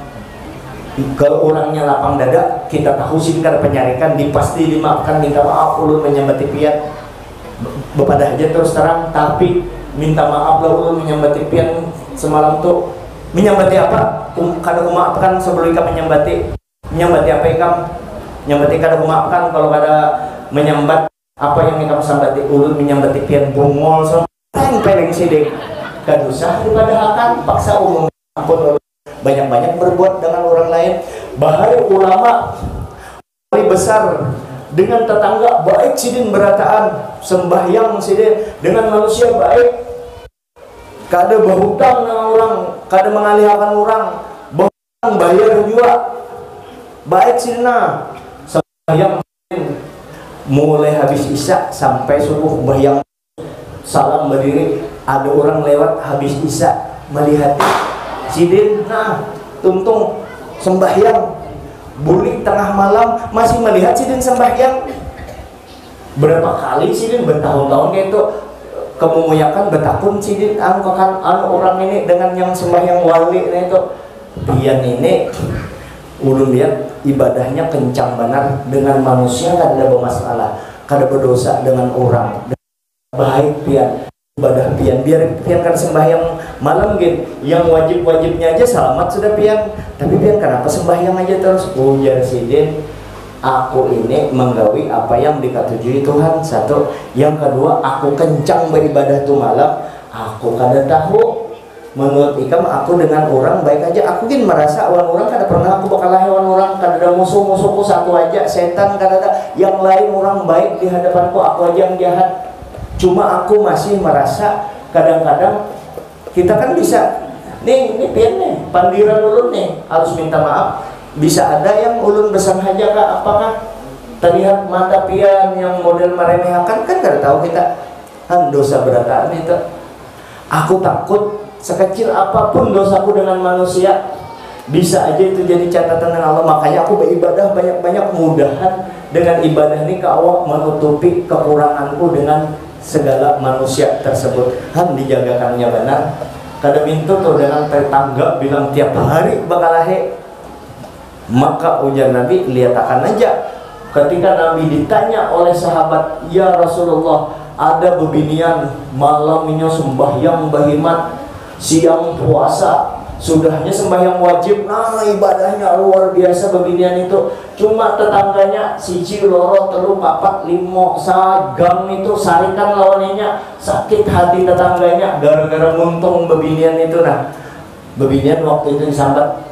Kalau orangnya lapang dada, kita tahu sih karena penyarikan dipasti dimaafkan, minta maaf ulun menyambati pian. Bepada aja terus terang, tapi minta maaf lah ulun menyambati pian semalam tuh. Menyambati apa? Kada kumaafkan sebelum ikam menyambati apa ikam? Menyambati kada kumaafkan kalau kada menyambat apa yang ikam sambati. Ulun menyambati pian bungol sampai peleng sidik. Kada usah dipadahkan, paksa umum ampun banyak-banyak berbuat dengan orang lain. Bahaya ulama paling besar dengan tetangga baik sidin berataan, sembahyang sidin dengan manusia baik, kada berhutang dengan orang, kada mengalihkan orang, berhutang bayar juga baik sidin, sembahyang mulai habis isya sampai subuh bayang salam berdiri. Ada orang lewat habis isya melihat sidin, tuntung sembahyang. Bulik tengah malam masih melihat sidin sembahyang. Berapa kali sidin bertahun-tahun kayak itu kemuyakan betapun sidin angkokan orang ini dengan yang sembahyang wali itu. Pian ini ulun lihat ibadahnya kencang benar, dengan manusia kan ada bermasalah, kada berdosa dengan orang. Baik pian ibadah pian, biar pian kan sembahyang malam gitu, yang wajib-wajibnya aja selamat sudah pian, tapi pian kenapa sembahyang aja terus? Ujar sidin aku ini menggawi apa yang dikatujui Tuhan. Satu. Yang kedua, aku kencang beribadah tu malam, aku kada tahu. Menurut ikam aku dengan orang baik aja. Aku kan merasa orang kada pernah aku bakal hewan orang, kada ada musuh-musuhku satu aja, setan kada ada. Yang lain orang baik di hadapanku, aku aja yang jahat. Cuma aku masih merasa kadang-kadang kita kan bisa nih pian nih pandiran ulun nih harus minta maaf. Bisa ada yang ulun besan aja kak, apakah terlihat mata pian yang model meremehkan, kan kada tahu kita dosa berataan itu. Aku takut sekecil apapun dosaku dengan manusia, bisa aja itu jadi catatan dengan Allah. Makanya aku beribadah banyak-banyak, mudahan dengan ibadah ini ke Allah menutupi kekuranganku dengan segala manusia tersebut. Dijagakannya benar. Kada minta tuh dengan tetangga bilang tiap hari bakal lahe. Maka ujar Nabi, lihat akan aja ketika Nabi ditanya oleh sahabat, ya Rasulullah, ada bebinian malamnya sembahyang bahimat, siang puasa, sudahnya sembahyang wajib, nah ibadahnya luar biasa bebinian itu. Cuma tetangganya siji loro telu papat limo sagang itu sarikan lawannya, sakit hati tetangganya gara-gara muntung bebinian itu. Nah bebinian waktu itu disambat.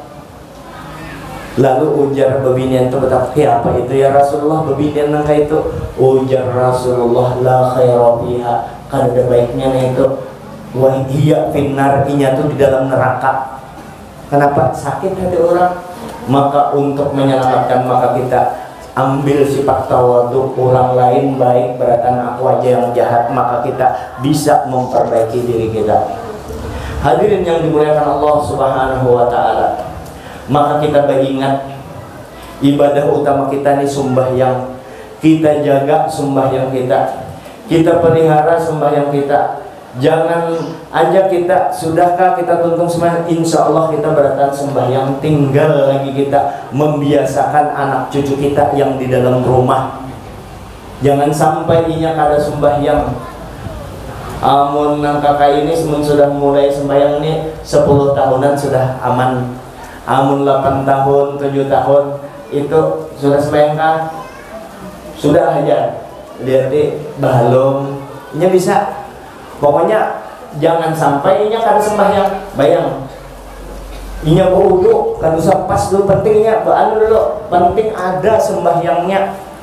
Lalu ujar bebinian itu betapa apa itu ya Rasulullah, bebinian nangka itu. Ujar Rasulullah, la khaira fiha, kan ada baiknya itu. Wa hiya finnar, inya tuh di dalam neraka. Kenapa? Sakit hati orang. Maka untuk menyelamatkan, maka kita ambil sifat tawadhu, orang lain baik beratan aku aja yang jahat, maka kita bisa memperbaiki diri kita. Hadirin yang dimuliakan Allah Subhanahu wa taala. Maka kita ingat ibadah utama kita ini sembahyang. Kita jaga sembahyang kita, kita pelihara sembahyang kita. Jangan aja kita sudahkah kita tuntung sembahyang, insya Allah kita beratan sembahyang. Tinggal lagi kita membiasakan anak cucu kita yang di dalam rumah. Jangan sampai inya kada sembahyang. Amun nang kakak ini sudah mulai sembahyang nih 10 tahunan sudah aman. Amun 8 tahun, 7 tahun itu sudah sembahyang kah? Sudah aja. Lihat belum. Ini bisa. Pokoknya jangan sampai inya kada sembahyang. Bayang. Inya berwudu, kada usah pas dulu, pentingnya anu dulu. Penting ada sembahyangnya.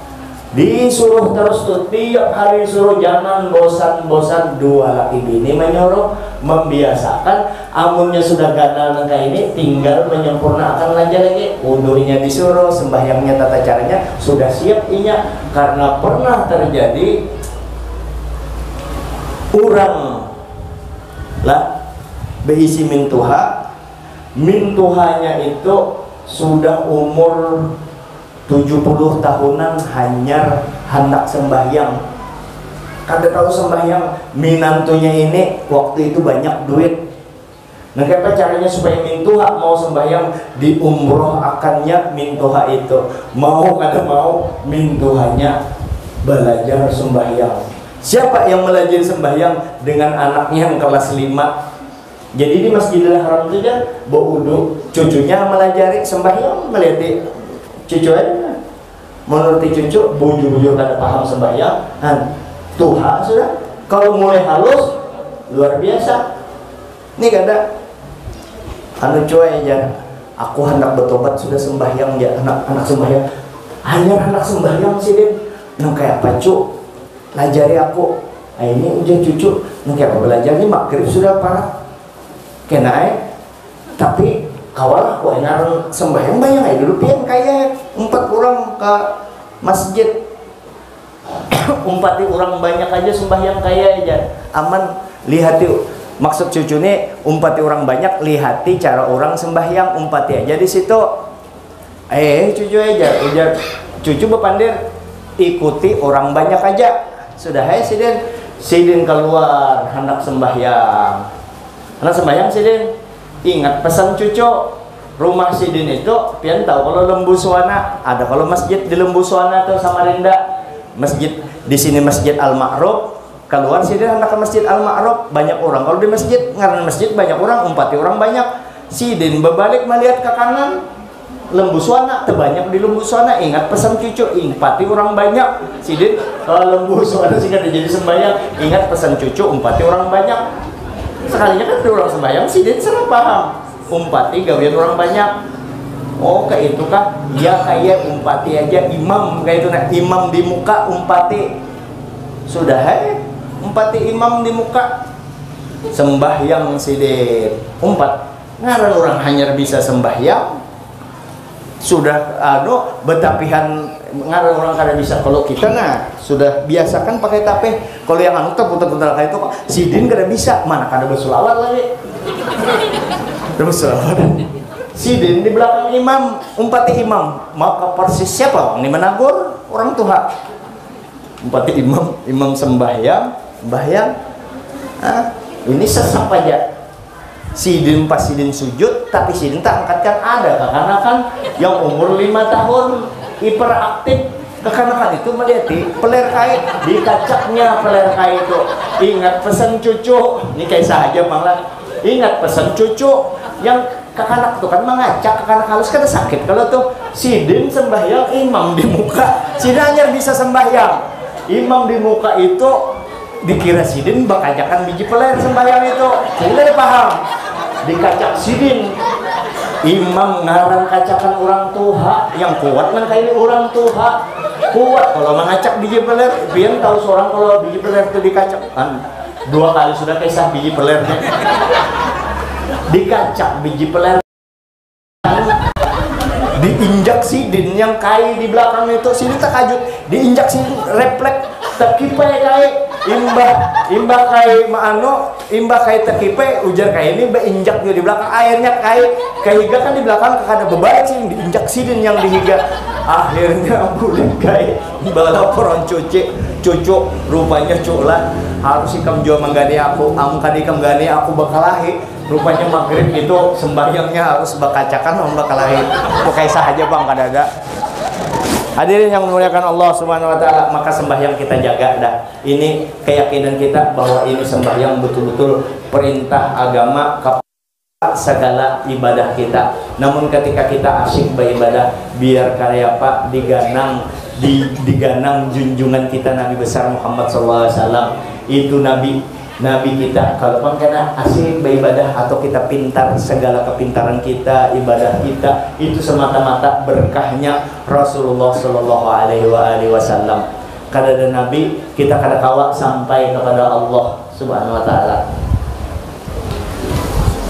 Disuruh terus tuh, tiap hari suruh, jangan bosan-bosan. Dua laki bini menyuruh, membiasakan. Amunnya sudah gagal nangka ini, tinggal menyempurnakan aja lagi. Wudunya disuruh, sembahyangnya tata caranya sudah siap inya. Karena pernah terjadi orang lah berisi mintuhanya itu sudah umur 70 tahunan, hanyar hendak sembahyang. Kada tahu sembahyang, minantunya ini waktu itu banyak duit. Nah, apa caranya supaya mintuha mau sembahyang? Di umroh akannya mintuha itu. Mau kada mau, mintuhanya belajar sembahyang. Siapa yang belajar sembahyang? Dengan anaknya yang kelas 5. Jadi di Masjidil Haram itu kan berwudu, cucunya melajari sembahyang, melihat cucu aja. Menurut cucu, bujur-bujur kada paham sembahyang. Tuhan sudah. Kalau mulai halus, luar biasa. Ini kada anu cuy aja. Aku hendak bertobat sudah sembahyang ya, anak sembahyang. Hanya anak sembahyang sih Din. Nang kayak apa cu? Lajari aku. Ini udah cucu. Nang kayak apa belajar nih maghrib sudah parah. Kenai. Tapi kawal aku enak sembahyang bayang aja dulu pian kayak 4 orang ke masjid. Umpati orang banyak aja sembahyang kayak aja aman. Lihat yuk, maksud cucu nih umpati orang banyak, lihati cara orang sembahyang, umpati aja di situ. Cucu aja ujar cucu bepandir, ikuti orang banyak aja. Sudah sidin keluar hendak sembahyang. Hendak sembahyang sidin. Ingat pesan cucu, rumah Sidin itu pian tahu kalau Lembu Suwana ada, kalau masjid di Lembu Suwana tuh Samarinda, masjid di sini Masjid Al-Ma'ruf, keluar Sidin hendak ke Masjid Al-Ma'ruf, banyak orang. Kalau di masjid ngaran masjid banyak orang, umpati orang banyak. Sidin berbalik melihat ke kanan, lembu suana terbanyak di lembu suana, ingat pesan cucu, umpati orang banyak sidin. Kalau lembu suana sih kan jadi sembahyang, ingat pesan cucu, umpati orang banyak. Sekalinya kan ada orang sembahyang, sidin serah paham, umpati gawian orang banyak. Oh kayak itu kah? Ya kayak umpati aja imam kayak itu, nah imam di muka umpati sudah umpati imam di muka sembahyang sidin umpat ngaran orang hanya bisa sembahyang sudah betapihan ngaran orang kada bisa. Kalau kita nah sudah biasakan pakai tapeh, kalau yang putar-putar kayak itu sidin kada bisa, mana kada berselawat lagi berselawat sidin di belakang imam umpati imam maka persis siapa ini menagur orang tua umpati imam sembahyang ini sesap aja sidin pas sidin sujud tapi sidin tak angkatkan. Ada kekanakan yang umur 5 tahun hiperaktif, kekanakan itu melihati peler kait dikacaknya peler kait itu. Ingat pesan cucu ini kayak saja malah ingat pesan cucu yang kekanak tuh kan mengacak kekanak halus kada sakit. Kalau tuh sidin sembahyang imam di muka sidin hanya bisa sembahyang imam di muka itu dikira sidin bakajakan biji peler sembahyang itu tidak paham dikacak sidin imam ngarang kacakan orang tua yang kuat kan kayak orang tua kuat kalau mengacak biji peler. Biar tahu seorang kalau biji peler itu dikacak kan 2 kali sudah kisah biji pelernya dikacak biji peler diinjak sidin yang kai di belakang itu sidin terkajut diinjak sidin refleks terkipai kai imbah kai imbah kai terkipai ujar kai ini beinjak di belakang airnya kai higa kan di belakang kada beban sih diinjak sidin yang dihiga. Akhirnya boleh kai bawa orang cucu rupanya culah harus ikam jua menggani aku kadi ikam gani aku bakalahi. Rupanya maghrib itu sembahyangnya harus bakacakan bakalahi. Pakai sahaja bang kada ada. Hadirin yang memuliakan Allah Subhanahu wa taala, maka sembahyang kita jaga dah. Ini keyakinan kita bahwa ini sembahyang betul-betul perintah agama kepada segala ibadah kita. Namun ketika kita asyik beribadah, biar karya Pak diganang junjungan kita Nabi besar Muhammad SAW. Itu Nabi kita. Kalau kena asyik beribadah atau kita pintar, segala kepintaran kita, ibadah kita itu semata-mata berkahnya Rasulullah Shallallahu Alaihi Wasallam. Kada ada Nabi kita kada kawa sampai kepada Allah Subhanahu Wa Taala.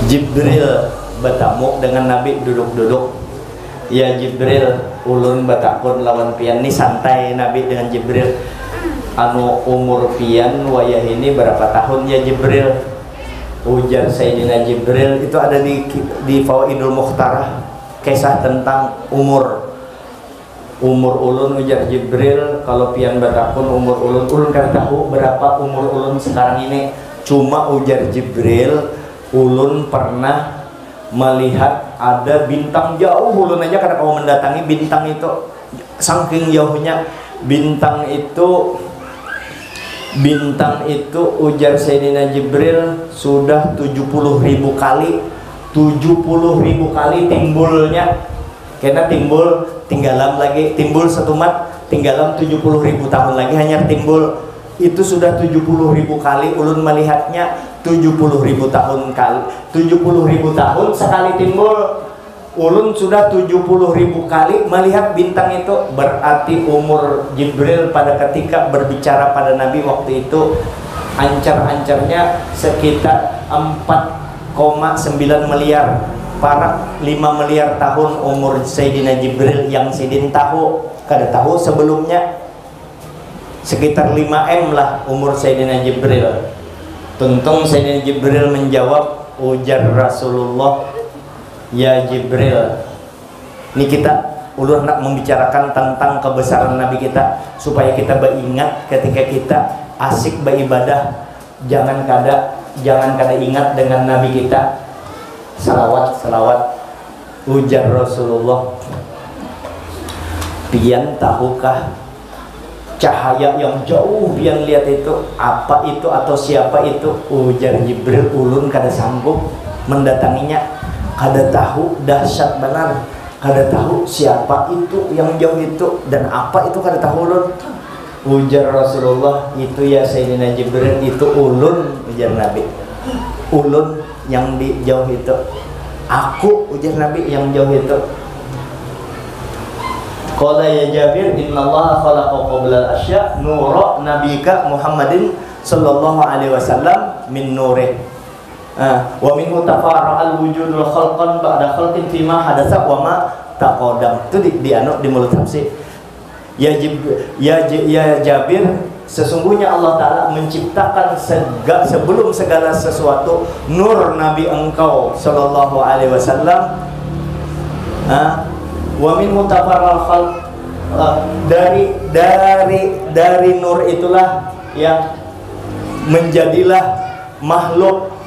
Jibril bertamu dengan Nabi duduk-duduk. Ya Jibril, ulun batakun lawan pian ni santai Nabi dengan Jibril. Umur pian wayah ini berapa tahun ya Jibril? Ujar Sayyidina Jibril itu ada di Fawaidul Mukhtarah kisah tentang umur ulun. Ujar Jibril kalau pian batakun umur ulun kan tahu berapa umur ulun sekarang ini. Cuma ujar Jibril ulun pernah melihat ada bintang jauh. Ulun aja karena kamu mendatangi bintang itu saking jauhnya bintang itu ujar Sayyidina Jibril sudah 70.000 kali timbulnya. Karena timbul setumat tinggalam 70.000 tahun lagi hanya timbul. Itu sudah 70.000 kali ulun melihatnya. 70.000 tahun sekali timbul. Ulun sudah 70.000 kali melihat bintang itu. Berarti umur Jibril pada ketika berbicara pada Nabi waktu itu ancar-ancarnya sekitar 4,9 miliar, para 5 miliar tahun umur Sayyidina Jibril yang sidin tahu. Kada tahu sebelumnya sekitar 5M lah umur Sayyidina Jibril. Tuntung Sayyidina Jibril menjawab, ujar Rasulullah, ya Jibril, ini kita ulun nak membicarakan tentang kebesaran Nabi kita supaya kita beringat ketika kita asik beribadah, jangan kada ingat dengan Nabi kita. Salawat. Ujar Rasulullah, pian tahukah cahaya yang jauh pian lihat itu apa itu atau siapa itu? Ujar Jibril, ulun kada sanggup mendatanginya. Kada tahu, dahsyat benar. kada tahu siapa itu yang jauh itu dan apa itu kada tahu ulun. Ujar Rasulullah, itu ya Sayyidina Jibril, itu ulun, ujar Nabi. Ulun yang di jauh itu. Aku, ujar Nabi, yang jauh itu. Qala ya Jabir, innallaha khalaqa qabla al-asya nura nabika Muhammadin sallallahu alaihi wasallam min nurih. Wa minhu tafarra'al wujudul khalqan ba'da khalqin fima hadatsa wa ma taqaddam. Itu di mulut tafsir. Ya Jabir, sesungguhnya Allah Ta'ala menciptakan sebelum segala sesuatu nur Nabi engkau sallallahu alaihi wasallam. Wa min mutafarral khalq, dari nur itulah yang menjadilah makhluk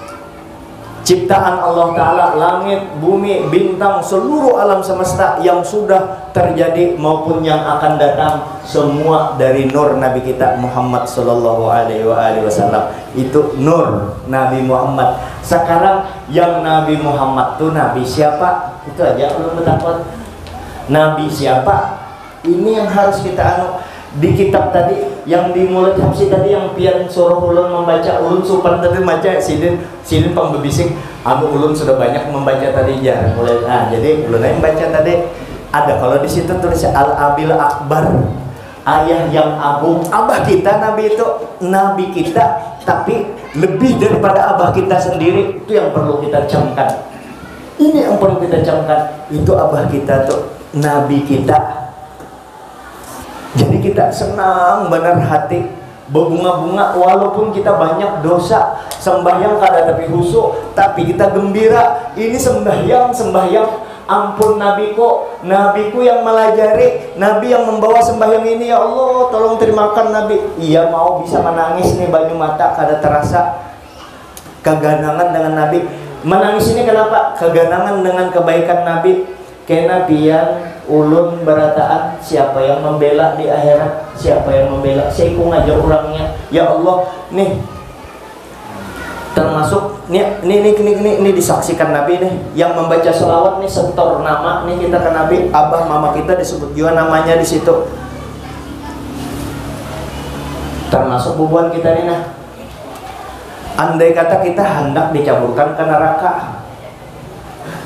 ciptaan Allah Ta'ala, langit, bumi, bintang, seluruh alam semesta yang sudah terjadi maupun yang akan datang, semua dari nur Nabi kita Muhammad sallallahu alaihi wasallam. Itu nur Nabi Muhammad. Sekarang yang Nabi Muhammad tuh Nabi siapa? Itu aja belum bertakwa. Nabi siapa? Ini yang harus kita di kitab tadi yang di mulut hafsi tadi yang pian suruh ulun membaca, ulun supan tadi baca sidin pembebisik ulun sudah banyak membaca tadi ya mulai jadi ulun yang baca tadi ada kalau di situ tulis al-abil akbar, ayah yang agung. Abah kita Nabi itu Nabi kita, tapi lebih daripada abah kita sendiri. Itu yang perlu kita camkan. Ini yang perlu kita camkan. Itu abah kita tuh Nabi kita. Jadi kita senang benar hati, berbunga-bunga walaupun kita banyak dosa. Sembahyang kada tapi khusyuk, tapi kita gembira. Ini sembahyang ampun nabiku yang melajari, nabi yang membawa sembahyang ini. Ya Allah, tolong terimakan nabi. Iya mau bisa menangis nih, banyu mata kada terasa. Keganangan dengan nabi. Menangis ini kenapa? Keganangan dengan kebaikan nabi. Kena pian ulun berataan, siapa yang membela di akhirat, siapa yang membela, saya ikut ngajak orangnya. Ya Allah, nih termasuk ini disaksikan Nabi nih, yang membaca sholawat nih setor nama nih kita ke Nabi, abah mama kita disebut juga namanya di situ. Termasuk bubuan kita nih. Nah, andai kata kita hendak dicaburkan ke neraka,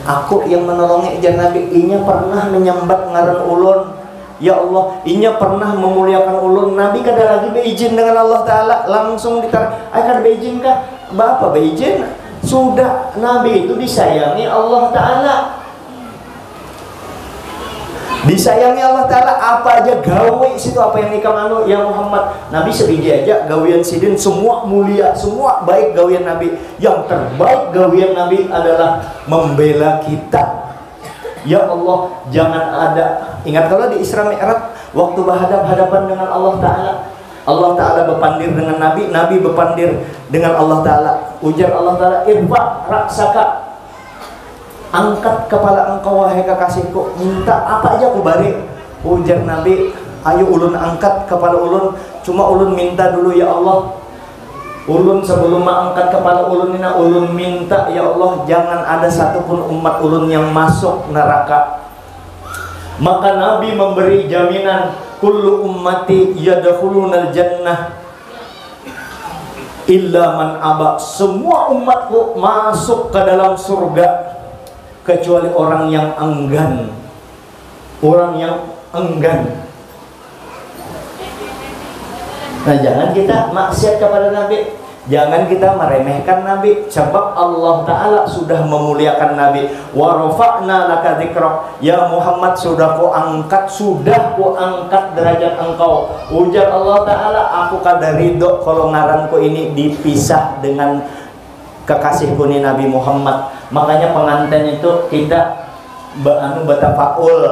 aku yang menolongi ijan Nabi, inya pernah menyambat ngaran ulun. Ya Allah, inya pernah memuliakan ulun. Nabi kada lagi beizin dengan Allah Ta'ala, langsung ditarik. Kada beizin kah? Bapak beizin. Sudah, Nabi itu disayangi Allah Ta'ala. Disayangi Allah Ta'ala, apa aja gawe situ, apa yang nikam ya Muhammad. Nabi sebiji aja gawian sidin semua mulia, semua baik gawian Nabi. Yang terbaik gawian Nabi adalah membela kita. Ya Allah, jangan ada. Ingat kalau di Isra Mi'raj waktu berhadapan dengan Allah Ta'ala, Allah Ta'ala berpandir dengan Nabi, Nabi berpandir dengan Allah Ta'ala. Ujar Allah Ta'ala, irfa raksaka, angkat kepala engkau wahai kekasihku, minta apa aja aku bari. Ujar Nabi, ayo ulun angkat kepala ulun, cuma ulun minta dulu ya Allah. Ulun sebelum mengangkat kepala ulun ini, ulun minta ya Allah, jangan ada satupun umat ulun yang masuk neraka. Maka Nabi memberi jaminan, kullu ummati yadkhulunal jannah illa man aba, semua umatku masuk ke dalam surga kecuali orang yang enggan. Orang yang enggan. Nah, jangan kita maksiat kepada Nabi, jangan kita meremehkan Nabi, sebab Allah Ta'ala sudah memuliakan Nabi. Wa rafa'na laka dzikrak, ya Muhammad sudah ku angkat derajat engkau. Ujar Allah Ta'ala, aku kada ridho kalau ngaranku ini dipisah dengan kekasihku ni Nabi Muhammad. Makanya pengantin itu kita bertafaul,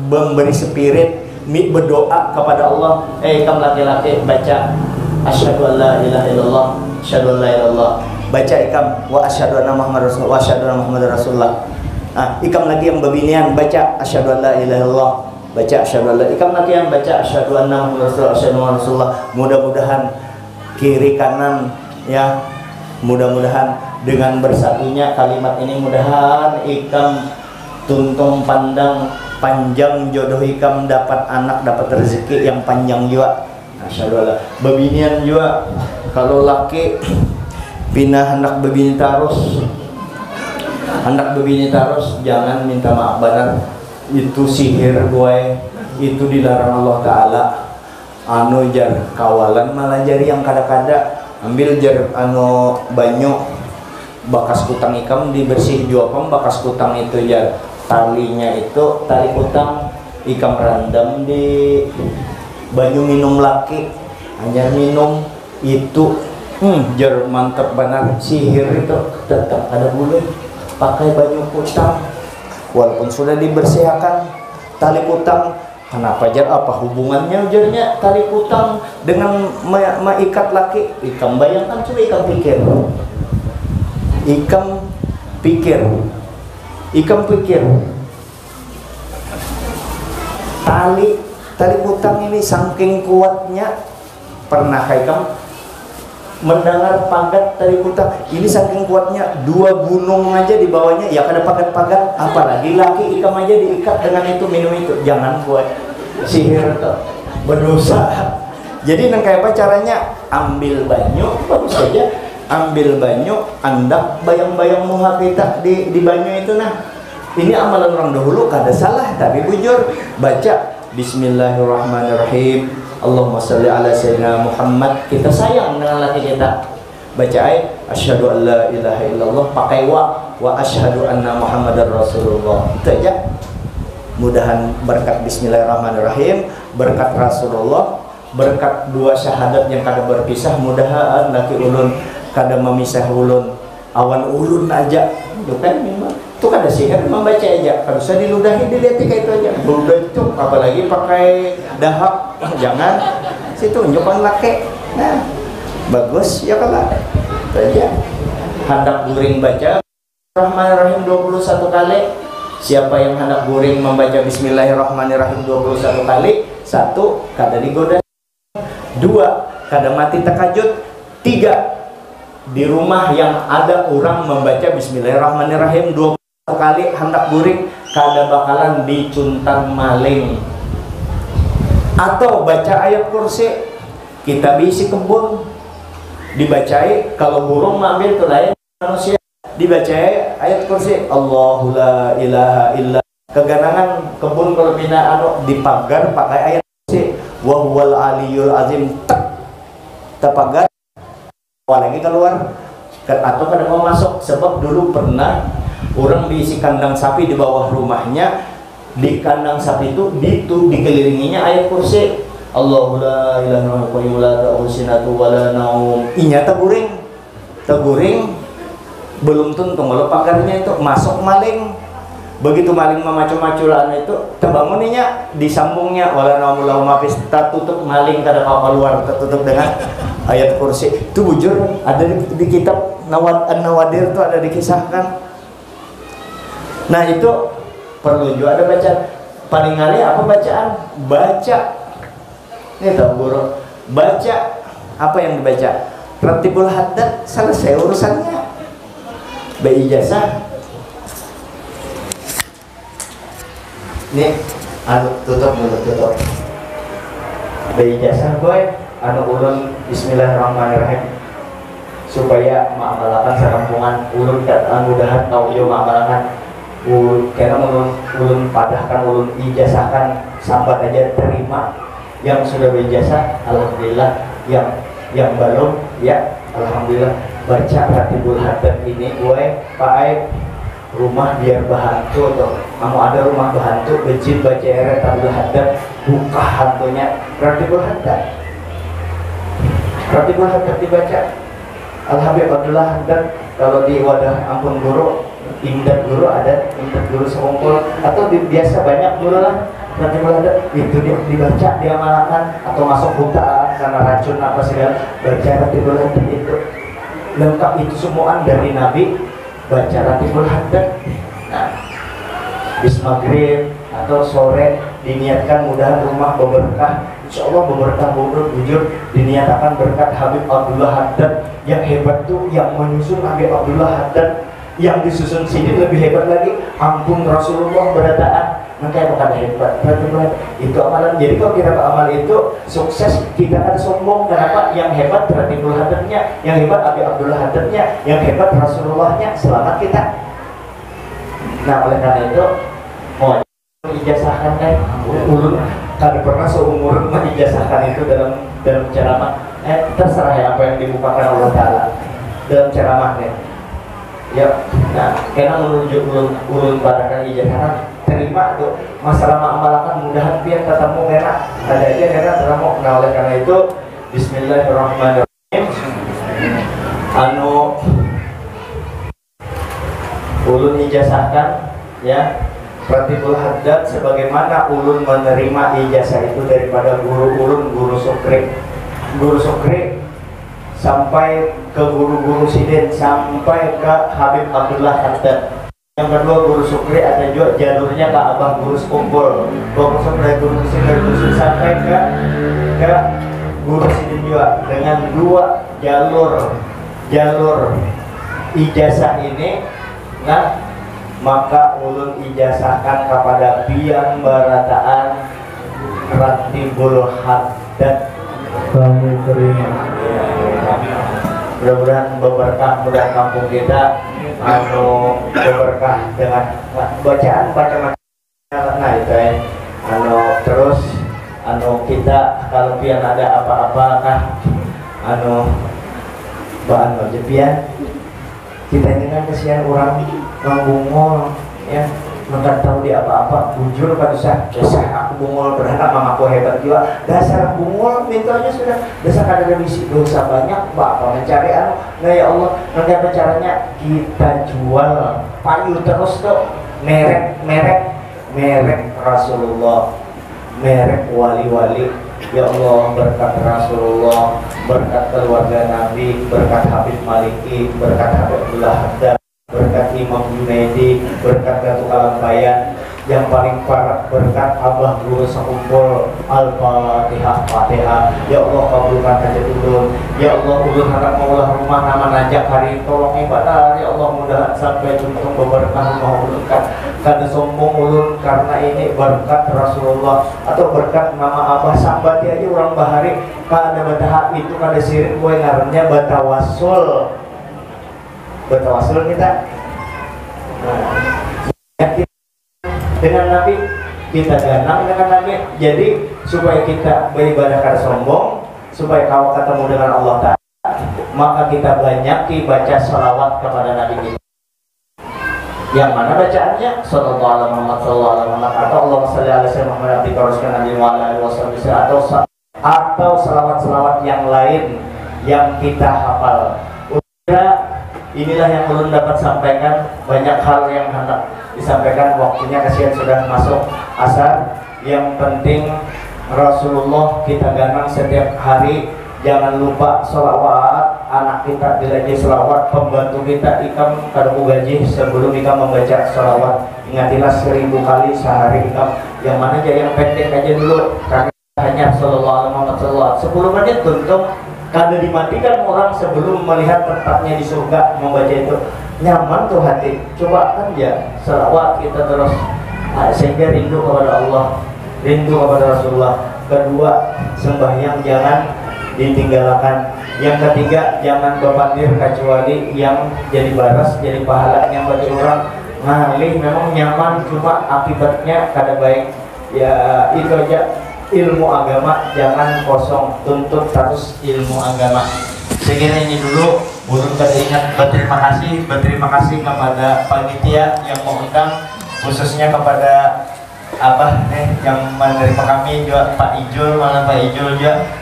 memberi spirit, berdoa kepada Allah. Kamu laki-laki baca asyhadu an la ilaha illallah, asyhadu an la ilaha illallah. Baca ikam wa asyhadu anna Muhammadar rasulullah, wa asyhadu anna Muhammadar rasulullah. Ikam lagi yang bebinian baca asyhadu an la ilaha illallah, baca asyhadu an la. Ikam lagi yang baca asyhadu anna Muhammadar rasulullah, asyhadu anna rasulullah. Mudah-mudahan kiri kanan ya, mudah-mudahan dengan bersatunya kalimat ini, mudahan ikam tuntung pandang panjang jodoh ikam, dapat anak, dapat rezeki yang panjang juga. Masyaallah. Bebinian juga, kalau laki pindah hendak bebini terus, jangan minta maaf benar, itu sihir gue, itu dilarang Allah Ta'ala. Anu jar kawalan malah jari yang kada-kada, ambil jar anu banyu bakas kutang ikam dibersih juapam, bakas kutang itu jar talinya itu tali kutang ikam randam di banyu minum laki, hanya minum itu jar mantap benar. Sihir itu tetap ada boleh pakai banyu kutang walaupun sudah dibersihkan tali kutang. Kenapa jar, apa hubungannya jarnya tali kutang dengan maikat laki? Ikam bayangkan, coba ikam pikir tali kutang ini saking kuatnya. Pernah ikam mendengar pagat tali kutang ini saking kuatnya, 2 gunung aja di bawahnya ya kada pagat-pagat, apalagi laki ikam aja diikat dengan itu, minum itu. Jangan buat sihir tuh, berdosa. Jadi nang kayak apa caranya? Ambil banyu, bagus saja, ambil banyu, andak bayang-bayang muha kita di banyu itu. Nah, ini amalan orang dahulu kada salah, tapi bujur baca Bismillahirrahmanirrahim, Allahumma sholli ala sayyidina Muhammad. Kita sayang dengan laki kita, baca ayat asyhadu an la ilaha illallah, pakai wa asyhadu anna muhammadar rasulullah. Itu aja. Mudahan berkat Bismillahirrahmanirrahim, berkat Rasulullah, berkat 2 syahadat yang kada berpisah, mudahan laki ulun kada memisah ulun, awan ulun aja. Itu kan memang itu kada sihir, membaca aja, kalau usah diludahi, dilihat kayak itu aja. Udah itu apalagi pakai dahak, jangan situ tunjukkan laki. Nah, bagus ya kalau aja. Hendak guring baca Bismillahirrahmanirrahim 21 kali. Siapa yang hendak guring membaca Bismillahirrahmanirrahim 21 kali, 1 kada digoda, 2 kada mati takajud, 3 di rumah yang ada orang membaca Bismillahirrahmanirrahim 21 kali hendak guring, kada bakalan dicuntar maling. Atau baca ayat kursi, kita bisi kebun dibacai, kalau burung mengambil tuh lain manusia, dibacai ayat kursi, Allahu la ilaha illa. Keganangan kebun kalau pindah dipagar pakai ayat kursi, wa huwal aliyul azim, terpagar lagi keluar atau kada mau masuk. Sebab dulu pernah orang diisi kandang sapi di bawah rumahnya, di kandang sapi itu dikelilinginya ayat kursi, Allahu la ilaha illallah la ta'usinatu wa la naum. Inya teguring belum tuntung, kalau pagarnya itu masuk maling. Begitu maling memacu-maculan itu terbangunnya disambungnya wala naumul mafis, tutup maling kada mau keluar, tertutup dengan ayat kursi. Itu bujur ada di kitab An-Nawadir itu ada dikisahkan. Nah itu perlu juga ada bacaan. Paling kali apa bacaan? Baca. Ini tahu guru. Baca apa yang dibaca? Ratibul haddad, selesai urusannya. Beijazah. Nih, tutup dulu, tutup. Beijazah boy, ulun Bismillahirrahmanirrahim, supaya mengamalkan serampungan ulun mudahan tahu yo mengamalkan karena ulun padahkan ulun ijazahkan sambat aja terima. Yang sudah beijazah alhamdulillah, yang belum ya alhamdulillah. Baca Ratibul Haddad ini gue pakai rumah biar bahantu tuh. Kamu ada rumah bahantu, bejit baca Ratibul Haddad, buka hantunya Ratibul Haddad. Ratibul Haddad dibaca. Al-Habib Abdullah Haddad, kalau di wadah ampun guru, imdad guru ada, imdad guru sekumpul, atau biasa banyak guru lah. Ratibul Haddad itu dibaca, diamalkan, atau masuk hutan karena racun apa segala, baca Ratibul Haddad itu. Lengkap itu semua dari Nabi, baca Ratibul Haddad. Nah, bis maghrib atau sore diniatkan mudahan rumah berberkah, insya Allah berberkah bujur, diniatakan berkat Habib Abdullah Haddad yang hebat tuh, yang menyusun Habib Abdullah Haddad yang disusun sini lebih hebat lagi. Ampun Rasulullah berataan, maka bukan hebat, itu amalan. Jadi kalau kita beramal itu sukses, kita akan sombong. Kenapa? Yang hebat Ratibul Hadatnya, yang hebat Abi Abdullah Hadatnya, yang hebat Rasulullahnya, selamat kita. Nah oleh karena itu mau ijazahkan kan, ulun kada pernah seumur mengijazahkan itu dalam ceramah. Terserah ya apa yang dibukakan Allah Taala dalam ceramahnya. Ya, nah, karena menunjuk ulun pada ijazah terima tuh masalah amalakan mudahan biar ketemu merah ada aja merah terang. Nah oleh karena itu Bismillahirrahmanirrahim. Ulun ijazahkan ya Ratibul Haddad sebagaimana ulun menerima ijazah itu daripada guru ulun, Guru Sukri sampai ke guru-guru Sidin, sampai ke Habib Abdullah Haddad. Yang kedua Guru Sukri ada juga jalurnya ke Abah Guru Sekumpul, dari Guru Sidin sampai ke Guru Sidin juga, dengan dua jalur ijazah ini. Nah maka ulun ijazahkan kepada biang barataan Ratibul Haddad. Kami terima. Mudah-mudahan berkah, mudah kampung kita berkah dengan bacaan. Nah itu terus kita kalau pian ada apa-apakah bahan jepian kita ini kan kesian orang bungol ya, maka tahu dia apa-apa bujur pada saya aku bungol berharap aku hebat juga. Dasar bungol mintanya sudah dasar kada misi dosa banyak apa mencari nah ya Allah bagaimana caranya kita jual payu terus tuh merek Rasulullah, merek wali-wali. Ya Allah berkat Rasulullah, berkat keluarga Nabi, berkat Habib Maliki, berkat Habib Abdullah Haddad, berkat Imam Junaidi, berkat Datuk Alam Bayan, yang paling parah berkat Abah Guru Sekumpul. Al-Fatihah. Ya Allah kabulkan hajat ulun. Ya Allah ulun harap maulah rumah nama najak hari tolong ibadah. Ya Allah mudah sampai untung berkah rumah ulun kada sombong ulun karena ini berkat Rasulullah atau berkat nama Abah sambat aja orang bahari kada batahap itu kada sirik gue ngarannya batawasul kita. Dengan Nabi kita ganang dengan Nabi, jadi supaya kita beribadah kada sombong, supaya kau ketemu dengan Allah Ta'ala, maka kita banyak baca salawat kepada Nabi kita. Yang mana bacaannya sallallahu alaihi wasallam atau Allahumma shalli ala sayyidina Muhammad atau salawat-salawat yang lain yang kita hafal. Inilah yang ulun dapat sampaikan. Banyak hal yang hendak disampaikan, waktunya kasihan sudah masuk asar. Yang penting Rasulullah kita ganang setiap hari. Jangan lupa sholawat, anak kita dilaji sholawat, pembantu kita ikam kaduku gaji sebelum ikam membaca sholawat. Ingatilah 1000 kali sehari ikam. Yang mana aja yang pendek aja dulu, karena hanya sallallahu alaihi wasallam 10 menit tuntung. Kada dimatikan orang sebelum melihat tempatnya di surga membaca itu. Nyaman tuh hati. Coba kan ya selawat kita terus sehingga rindu kepada Allah, rindu kepada Rasulullah. Kedua, sembahyang jangan ditinggalkan. Yang ketiga, jangan bepandir kecuali yang jadi baras, jadi pahala. Yang bagi orang ngalih memang nyaman, cuma akibatnya kada baik. Ya itu aja. Ilmu agama jangan kosong, tuntut terus ilmu agama. Sekiranya ini dulu, ulun ingat berterima kasih kepada panitia yang mengundang, khususnya kepada yang menerima kami juga Pak Ijul, malah Pak Ijul juga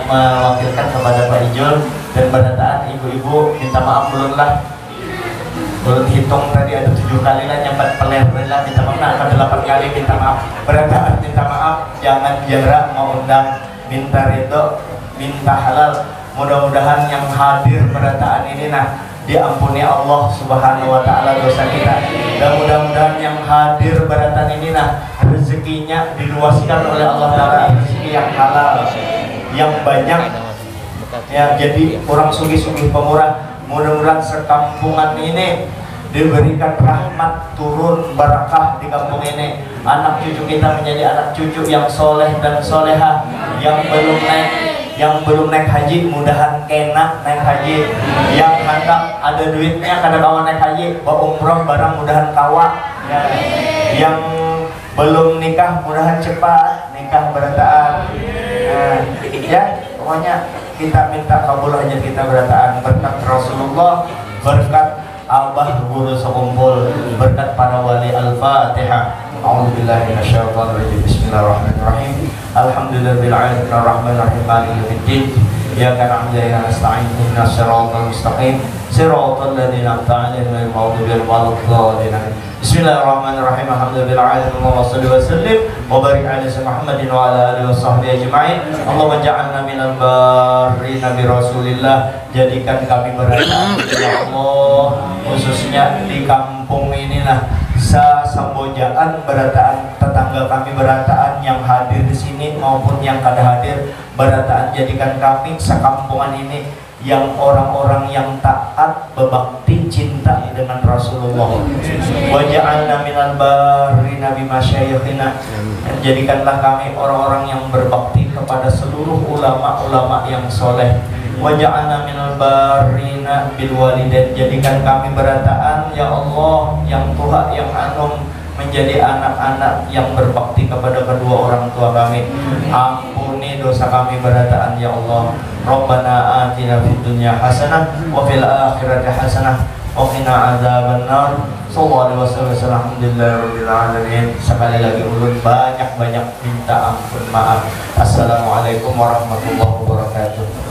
mewakilkan kepada Pak Ijul dan berataan ibu-ibu minta maaf ulun lah. Ulun hitung tadi ada 7 kali lah nyambat peler lah minta maaf, nah 8 kali minta maaf. Berataan minta maaf, jangan jarak mengundang, minta ridho, minta halal. Mudah-mudahan yang hadir berataan ini diampuni Allah Subhanahu wa Ta'ala dosa kita. Dan mudah-mudahan yang hadir berataan ini rezekinya diluaskan oleh Allah Ta'ala, rezeki yang halal, yang banyak ya, jadi orang sugih-sugih pemurah. Mudah-mudahan sekampungan ini diberikan rahmat turun barakah di kampung ini. Anak cucu kita menjadi anak cucu yang soleh dan soleha, yang belum naik haji mudahan kena naik haji, yang hendak ada duitnya kada kawan naik haji bawa umroh barang mudahan kawa, yang belum nikah mudahan cepat nikah berataan. Ya pokoknya kita minta kabul aja kita berataan berkat Rasulullah, berkat abah guru sekumpul, berkat para wali. Al-Fatihah. A'udzubillahi minasyaitonirrajim. Bismillahirrahmanirrahim. Alhamdulillahirabbil alamin arrahmanirrahim maliki yaumiddin. Iyyaka na'budu wa iyyaka nasta'in. Ihdinas siratal mustaqim. Siratal ladzina an'amta 'alaihim ghairil maghdubi 'alaihim waladdallin. Bismillahirrahmanirrahim. Alhamdulillahirabbil alamin. Allahumma shalli wa sallim wa barik 'ala sayyidina Muhammadin wa 'ala alihi washabbihi ajma'in. Allahumma ja'alna minal barrina bi Rasulillah. Jadikan kami berataan ya Allah, khususnya di kampung inilah Sambojaan berataan, tetangga kami berataan yang hadir di sini maupun yang kada hadir berataan, jadikan kami sekampungan ini yang orang-orang yang taat, berbakti, cinta dengan Rasulullah. Waja'alna minal barrina bimasyayikhina. Jadikanlah kami orang-orang yang berbakti kepada seluruh ulama-ulama yang soleh. Waja'alna minal barrina bil walidain. Jadikan kami berataan ya Allah yang Tuhan yang anum menjadi anak-anak yang berbakti kepada kedua orang tua kami. Ampuni dosa kami berataan ya Allah. Rabbana atina fid dunya hasanah wa fil akhirati hasanah wa qina adzabannar. Sallallahu alaihi wasallam. Alhamdulillahirabbil alamin. Sekali lagi ulun banyak-banyak minta ampun maaf. Assalamualaikum warahmatullahi wabarakatuh.